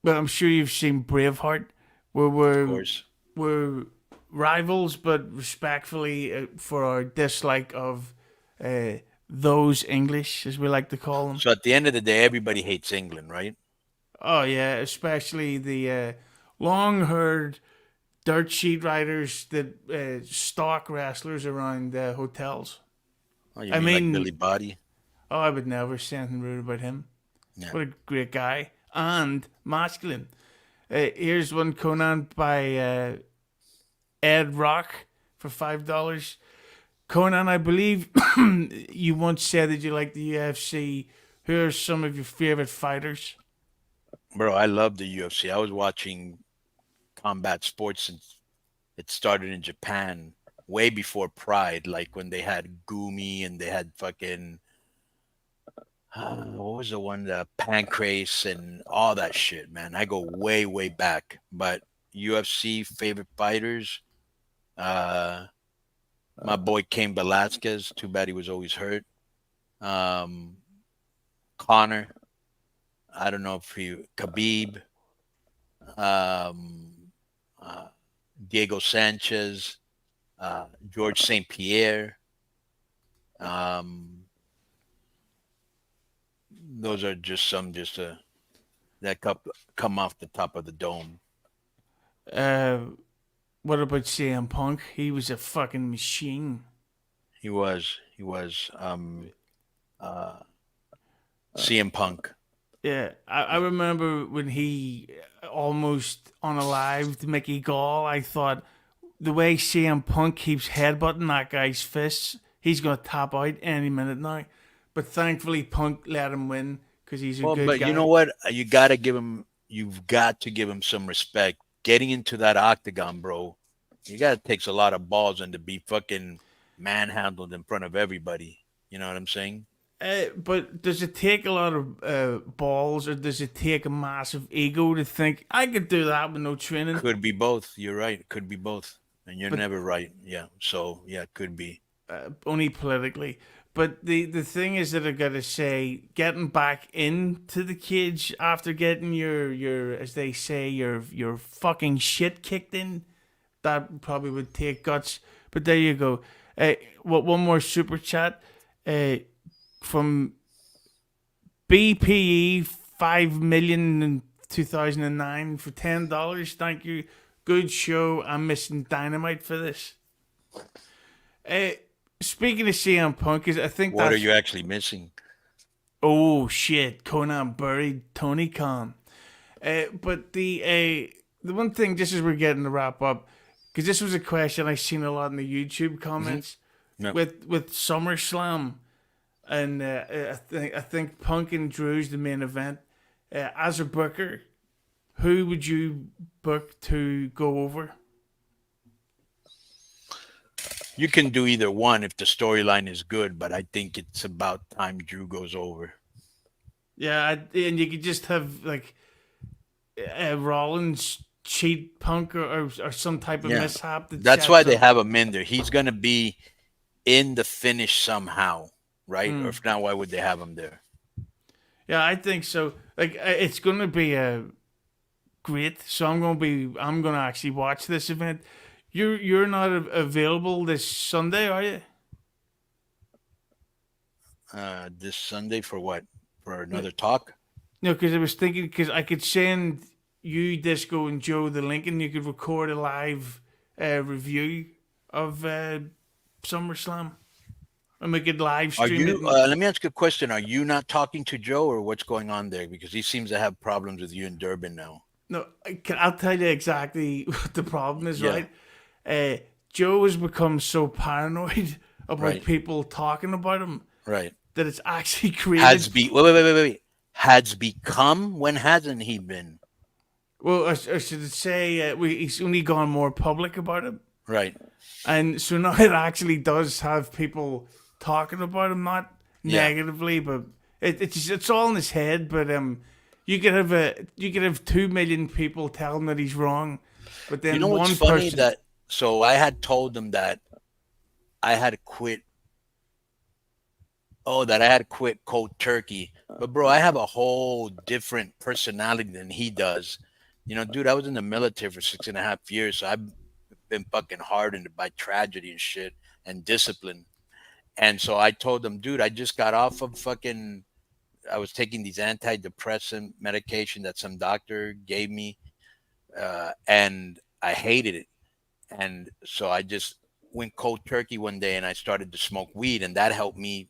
But I'm sure you've seen Braveheart, where Of course. we're rivals, but respectfully for our dislike of those English, as we like to call them. So at the end of the day, everybody hates England, right? Oh yeah, especially the long-haired dirt sheet riders that stalk wrestlers around hotels. Oh, you I mean mean- like Billy Body? Oh, I would never say anything rude about him. Yeah. What a great guy and masculine. Here's one, Conan, by Ed Rock for $5. Conan, I believe you once said that you like the UFC. Who are some of your favorite fighters? Bro, I love the UFC. I was watching combat sports since it started in Japan, way before Pride, like when they had Gumi and they had fucking what was the one, the Pancrase and all that shit, man. I go way, way back. But UFC favorite fighters, my boy Cain Velasquez. Too bad he was always hurt. Connor. I don't know if Khabib. Diego Sanchez, George St. Pierre. Those are just some that come off the top of the dome. What about CM Punk? He was a fucking machine. He was. CM Punk. Yeah, I remember when he almost unalived Mickey Gall. I thought the way CM Punk keeps headbutting that guy's fists, he's going to tap out any minute now. But thankfully, Punk let him win because he's a good but guy. you know what? You've got to give him some respect. Getting into that octagon, bro, it takes a lot of balls and to be fucking manhandled in front of everybody. You know what I'm saying? But does it take a lot of balls, or does it take a massive ego to think I could do that with no training? Could be both. You're right. It could be both, and you're never right. Yeah. So yeah, it could be. Only politically. But the thing is that I gotta say, getting back into the cage after getting your as they say your fucking shit kicked in, that probably would take guts. But there you go. One more super chat. From BPE 5 million in 2009 for $10. Thank you. Good show. I'm missing Dynamite for this. Speaking of CM Punk, I think what are you actually missing? Oh shit! Konnan buried Tony Khan. But the one thing, just as we're getting to wrap up, because this was a question I seen a lot in the YouTube comments with SummerSlam. And I think Punk and Drew's the main event. As a booker, who would you book to go over? You can do either one if the storyline is good, but I think it's about time Drew goes over. Yeah, and you could just have like Rollins cheat Punk or some type of mishap. That's why they have him in there. He's going to be in the finish somehow. Right? Or if not, why would they have him there? Yeah, I think so. Like, it's going to be great. So I'm going to actually watch this event. You're not available this Sunday, are you? This Sunday for what? For another talk? No, because I was thinking, because I could send you, Disco, and Joe the link, and you could record a live review of SummerSlam. And we could live stream it. Let me ask you a question. Are you not talking to Joe, or what's going on there? Because he seems to have problems with you in Durban now. No, I'll tell you exactly what the problem is, right? Joe has become so paranoid about people talking about him, right? That it's actually created. Wait. Has become? When hasn't he been? Well, I should say he's only gone more public about it, right? And so now it actually does have people talking about him, not negatively, but it's all in his head. But you could have 2 million people tell him that he's wrong, but then what's funny that so I had told him that I had to quit. Oh, that I had to quit cold turkey, but bro, I have a whole different personality than he does. You know, dude, I was in the military for 6.5 years, so I've been fucking hardened by tragedy and shit and discipline. And so I told him, dude, I just got off of I was taking these antidepressant medication that some doctor gave me, and I hated it. And so I just went cold turkey one day and I started to smoke weed, and that helped me,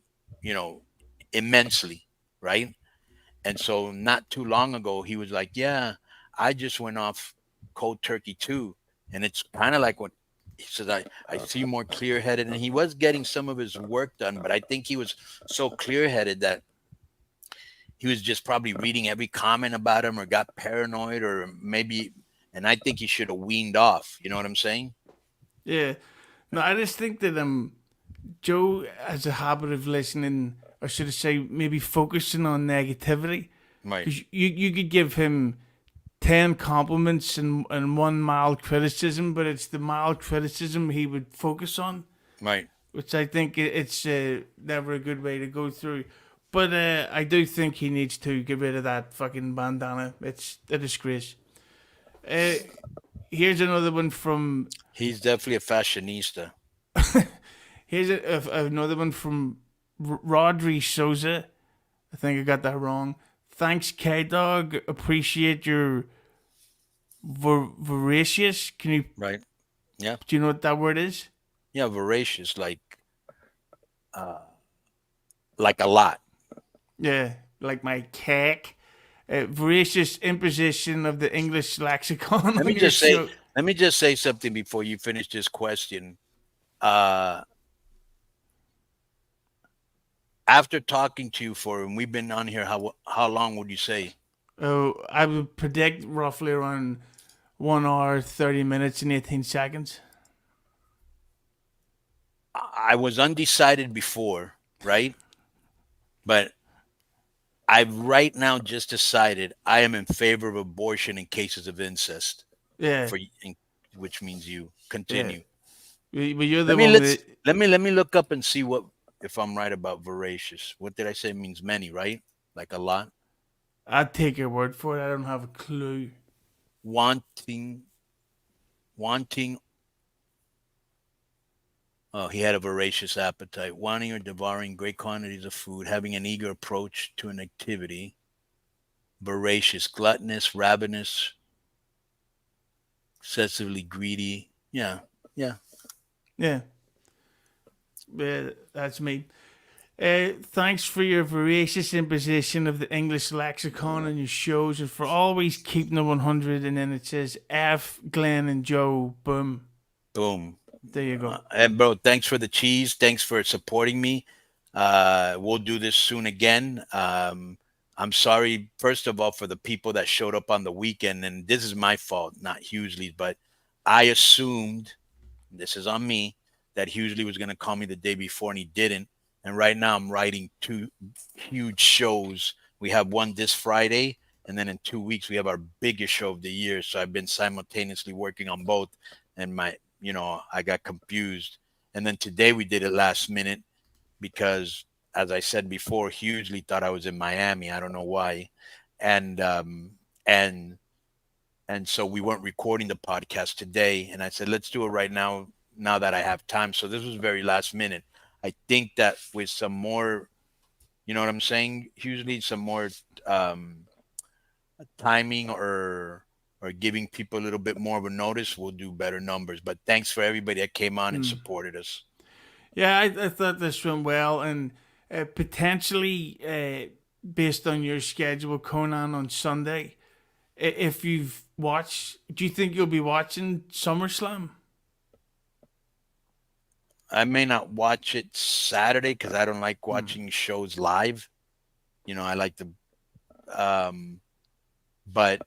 immensely. Right. And so not too long ago, he was like, yeah, I just went off cold turkey too. And it's kind of like what he says, I see more clear-headed, and he was getting some of his work done, but I think he was so clear-headed that he was just probably reading every comment about him or got paranoid or maybe, and I think he should have weaned off. You know what I'm saying? Yeah. No, I just think that Joe has a habit of listening, or should I say maybe focusing on negativity. Right. You could give him 10 compliments and 1 mild criticism, but it's the mild criticism he would focus on. Right. Which I think it's never a good way to go through. But I do think he needs to get rid of that fucking bandana. It's a disgrace. Here's another one from. He's definitely a fashionista. Here's another one from Rodri Souza. I think I got that wrong. Thanks, K Dog. Appreciate your voracious. Can you? Right. Yeah. Do you know what that word is? Yeah. Voracious, like a lot. Yeah, like my cake. Voracious imposition of the English lexicon. Let me just say. Let me just say something before you finish this question. After talking to you and we've been on here, how long would you say? Oh, I would predict roughly around 1 hour, 30 minutes, and 18 seconds. I was undecided before, right? But I've right now just decided I am in favor of abortion in cases of incest. Yeah. Which means you continue. Yeah. But you're the let me look up and see if I'm right about voracious. What did I say? It means many, right? Like a lot. I'd take your word for it. I don't have a clue. Wanting. Oh, he had a voracious appetite, wanting or devouring great quantities of food, having an eager approach to an activity. Voracious, gluttonous, ravenous, excessively greedy. Yeah. That's me. Thanks for your voracious imposition of the English lexicon on your shows and for always keeping the 100. And then it says F, Glenn, and Joe. Boom. There you go. And bro, thanks for the cheese. Thanks for supporting me. We'll do this soon again. I'm sorry, first of all, for the people that showed up on the weekend. And this is my fault, not Hughley's, but I assumed, this is on me, that Hughley was going to call me the day before and he didn't. And right now I'm writing 2 huge shows. We have one this Friday, and then in 2 weeks we have our biggest show of the year. So I've been simultaneously working on both, and I got confused. And then today we did it last minute because, as I said before, Hughley thought I was in Miami. I don't know why. And so we weren't recording the podcast today. And I said, let's do it right now that I have time. So this was very last minute. I think that with some more, you know what I'm saying, Hughley, some more timing or giving people a little bit more of a notice, we'll do better numbers. But thanks for everybody that came on and supported us. Yeah, I thought this went well, and potentially based on your schedule, Konnan on Sunday, if you've watched, do you think you'll be watching SummerSlam? I may not watch it Saturday because I don't like watching shows live. I like to, but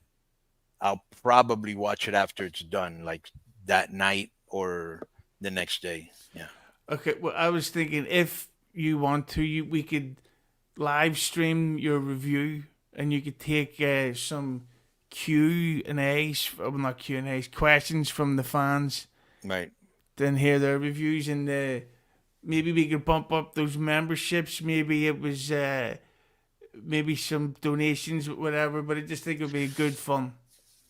I'll probably watch it after it's done, like that night or the next day. Yeah. Okay. Well, I was thinking if you want to, we could live stream your review, and you could take some Q&As, well, not Q&As, questions from the fans. Right. Then hear their reviews, and maybe we could bump up those memberships. Maybe it was maybe some donations, whatever. But I just think it would be good fun.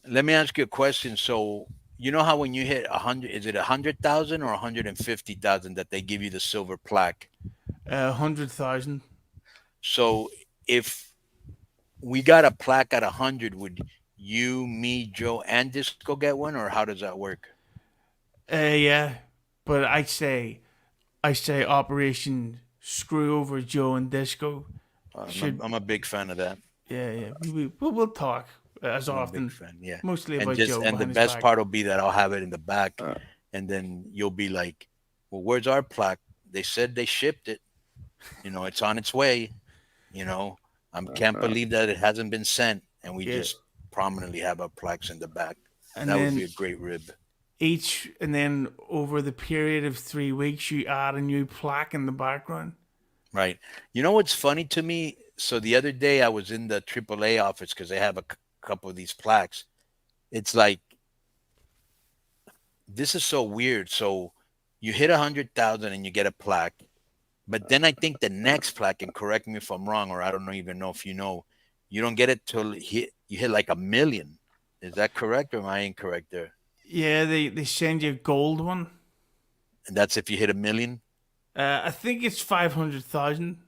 Let me ask you a question. So you know how when you hit 100, is it 100,000 or 150,000 that they give you the silver plaque? 100,000. So if we got a plaque at 100, would you, me, Joe, and Disco get one, or how does that work? Yeah, but I say Operation Screw Over Joe and Disco. I'm a big fan of that. Yeah. We'll talk as I'm often. a big fan, yeah. Mostly about Joe. And the best part will be that I'll have it in the back, and then you'll be like, "Well, where's our plaque? They said they shipped it. It's on its way. I can't believe that it hasn't been sent." And we just prominently have our plaques in the back. And that would be a great rib. And then over the period of 3 weeks, you add a new plaque in the background. Right. You know what's funny to me? So the other day I was in the AAA office because they have a couple of these plaques. It's like, this is so weird. So you hit 100,000 and you get a plaque. But then I think the next plaque, and correct me if I'm wrong, or I don't even know if you don't get it till you hit like 1 million. Is that correct, or am I incorrect there? Yeah, they send you a gold one. And that's if you hit 1 million. I think it's 500,000.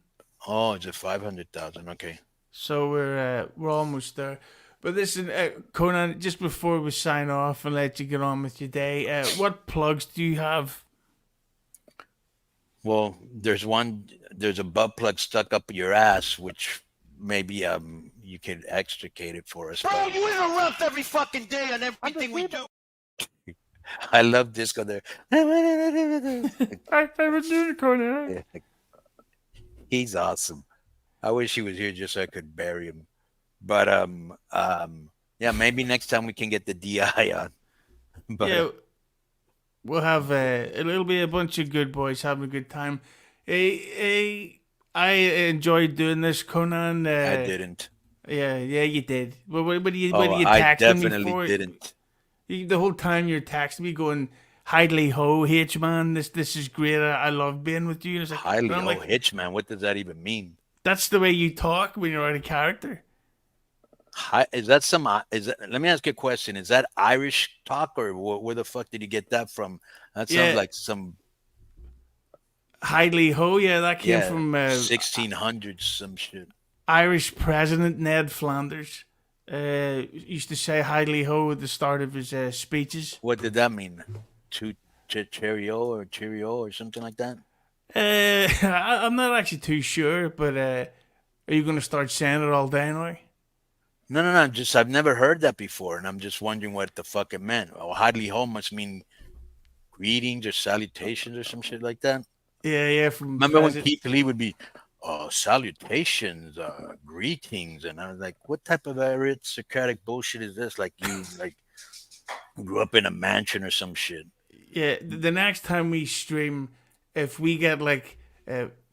Oh, it's a 500,000. Okay. So we're almost there. But listen, Konnan, just before we sign off and let you get on with your day, what plugs do you have? Well, there's a butt plug stuck up your ass, which maybe you can extricate it for us. Bro, But you interrupt every fucking day on everything we do. I love Disco there. I would do Konnan. He's awesome. I wish he was here just so I could bury him. But yeah, maybe next time we can get the DI on. But Yeah, we'll have it'll be a bunch of good boys having a good time. I enjoyed doing this, Konnan. I didn't. Yeah, you did. What are you I texting me definitely for? didn't. The whole time you're texting me going, "Hidely ho, H man, this is great. I love being with you." And it's like, Highly and I'm like, hitch, man. What does that even mean? that's the way you talk when you're out of character. Is that some? Let me ask you a question. Is that Irish talk, or where the fuck did you get that from? That sounds Yeah. like some Hidely ho, yeah, that came from 1600s, some shit. Irish President Ned Flanders. Used to say "Hidely ho" at the start of his speeches. What did that mean? Cheerio or something like that? I'm not actually too sure, but are you going to start saying it all day now? No. Just I've never heard that before, and I'm just wondering what the fuck it meant. Oh, hardly home must mean greetings or salutations or some shit like that. Yeah. From Remember when Keith Lee would be, salutations, greetings, and I was like, what type of aristocratic bullshit is this? Like you grew up in a mansion or some shit. Yeah, the next time we stream, if we get like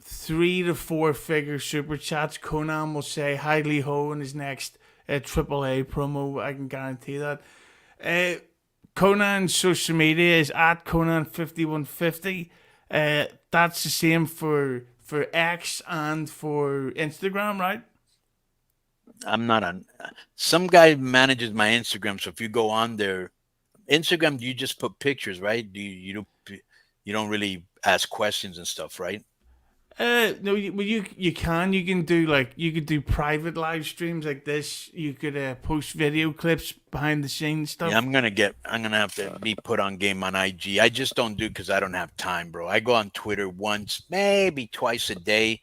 3 to 4 figure super chats, Konnan will say "Hidely ho" in his next AAA promo. I can guarantee that. Konnan's social media is at Konnan5150. That's the same for X and for Instagram, right? I'm not on. Some guy manages my Instagram, so if you go on there, Instagram, you just put pictures, right? You don't really ask questions and stuff, right? No, you can do private live streams like this. You could post video clips behind the scenes stuff. Yeah, I'm gonna have to be put on game on IG. I just don't do it because I don't have time, bro. I go on Twitter once, maybe twice a day,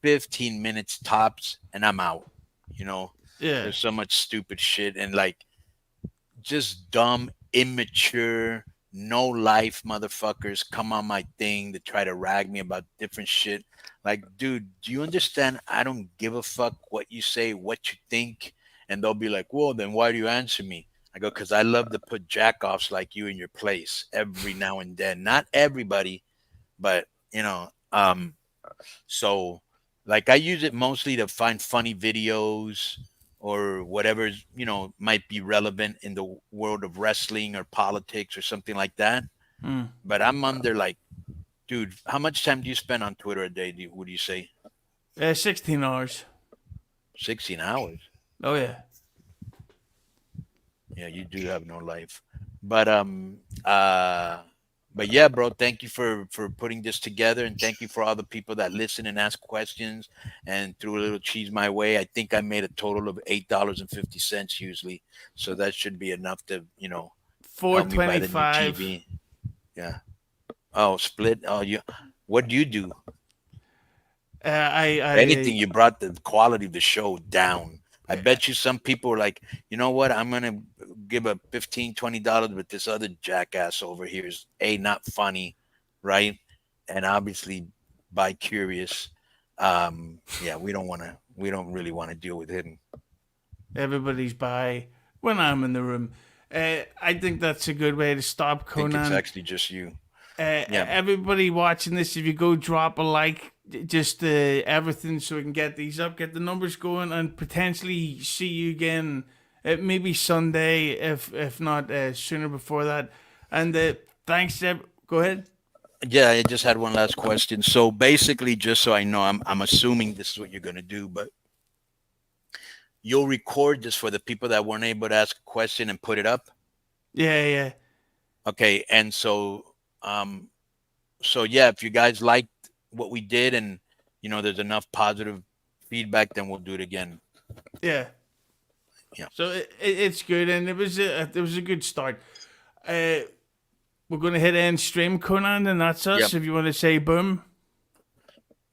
15 minutes tops, and I'm out. Yeah. There's so much stupid shit and like just dumb, immature, no life motherfuckers come on my thing to try to rag me about different shit. Like, dude, do you understand? I don't give a fuck what you say, what you think. And they'll be like, well, then why do you answer me? I go, because I love to put jack-offs like you in your place every now and then. Not everybody, but, so like I use it mostly to find funny videos or whatever, might be relevant in the world of wrestling or politics or something like that. But I'm under like, dude, how much time do you spend on Twitter a day? Would you say? 16 hours. 16 hours? Oh, yeah. Yeah, you do have no life. But yeah, bro, thank you for putting this together, and thank you for all the people that listen and ask questions and threw a little cheese my way. I think I made a total of $8.50 usually, so that should be enough to help me buy the new $4.25. TV. Yeah. Oh, split. Oh, what do you do? If anything, you brought the quality of the show down. I bet you some people are like, you know what? I'm going to give a $15, $20, but this other jackass over here is not funny, right? And obviously bi-curious. Yeah, we don't really want to deal with him. Everybody's bi when I'm in the room. I think that's a good way to stop Konnan. I think it's actually just you. Everybody watching this, if you go drop a like, just everything so we can get these up, get the numbers going, and potentially see you again maybe Sunday, if not sooner before that. And thanks, go ahead. Yeah, I just had one last question. So basically, just so I know, I'm assuming this is what you're gonna do, but you'll record this for the people that weren't able to ask a question and put it up. Yeah. Okay, and so yeah, if you guys liked what we did, and there's enough positive feedback, then we'll do it again. Yeah. Yeah. So it's good, and it was a good start. We're gonna hit end stream, Konnan, and that's us. Yep. If you want to say boom.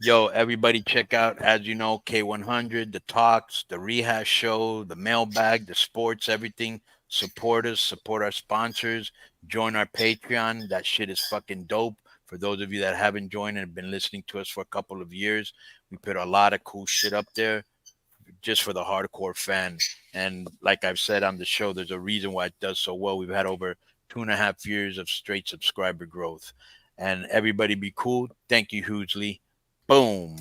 Yo, everybody check out, as you know, K100, the talks, the rehash show, the mailbag, the sports, everything. Support us, support our sponsors, join our Patreon. That shit is fucking dope. For those of you that haven't joined and have been listening to us for a couple of years, we put a lot of cool shit up there just for the hardcore fan. And like I've said on the show, there's a reason why it does so well. We've had over 2.5 years of straight subscriber growth. And everybody be cool. Thank you, hugely. Boom.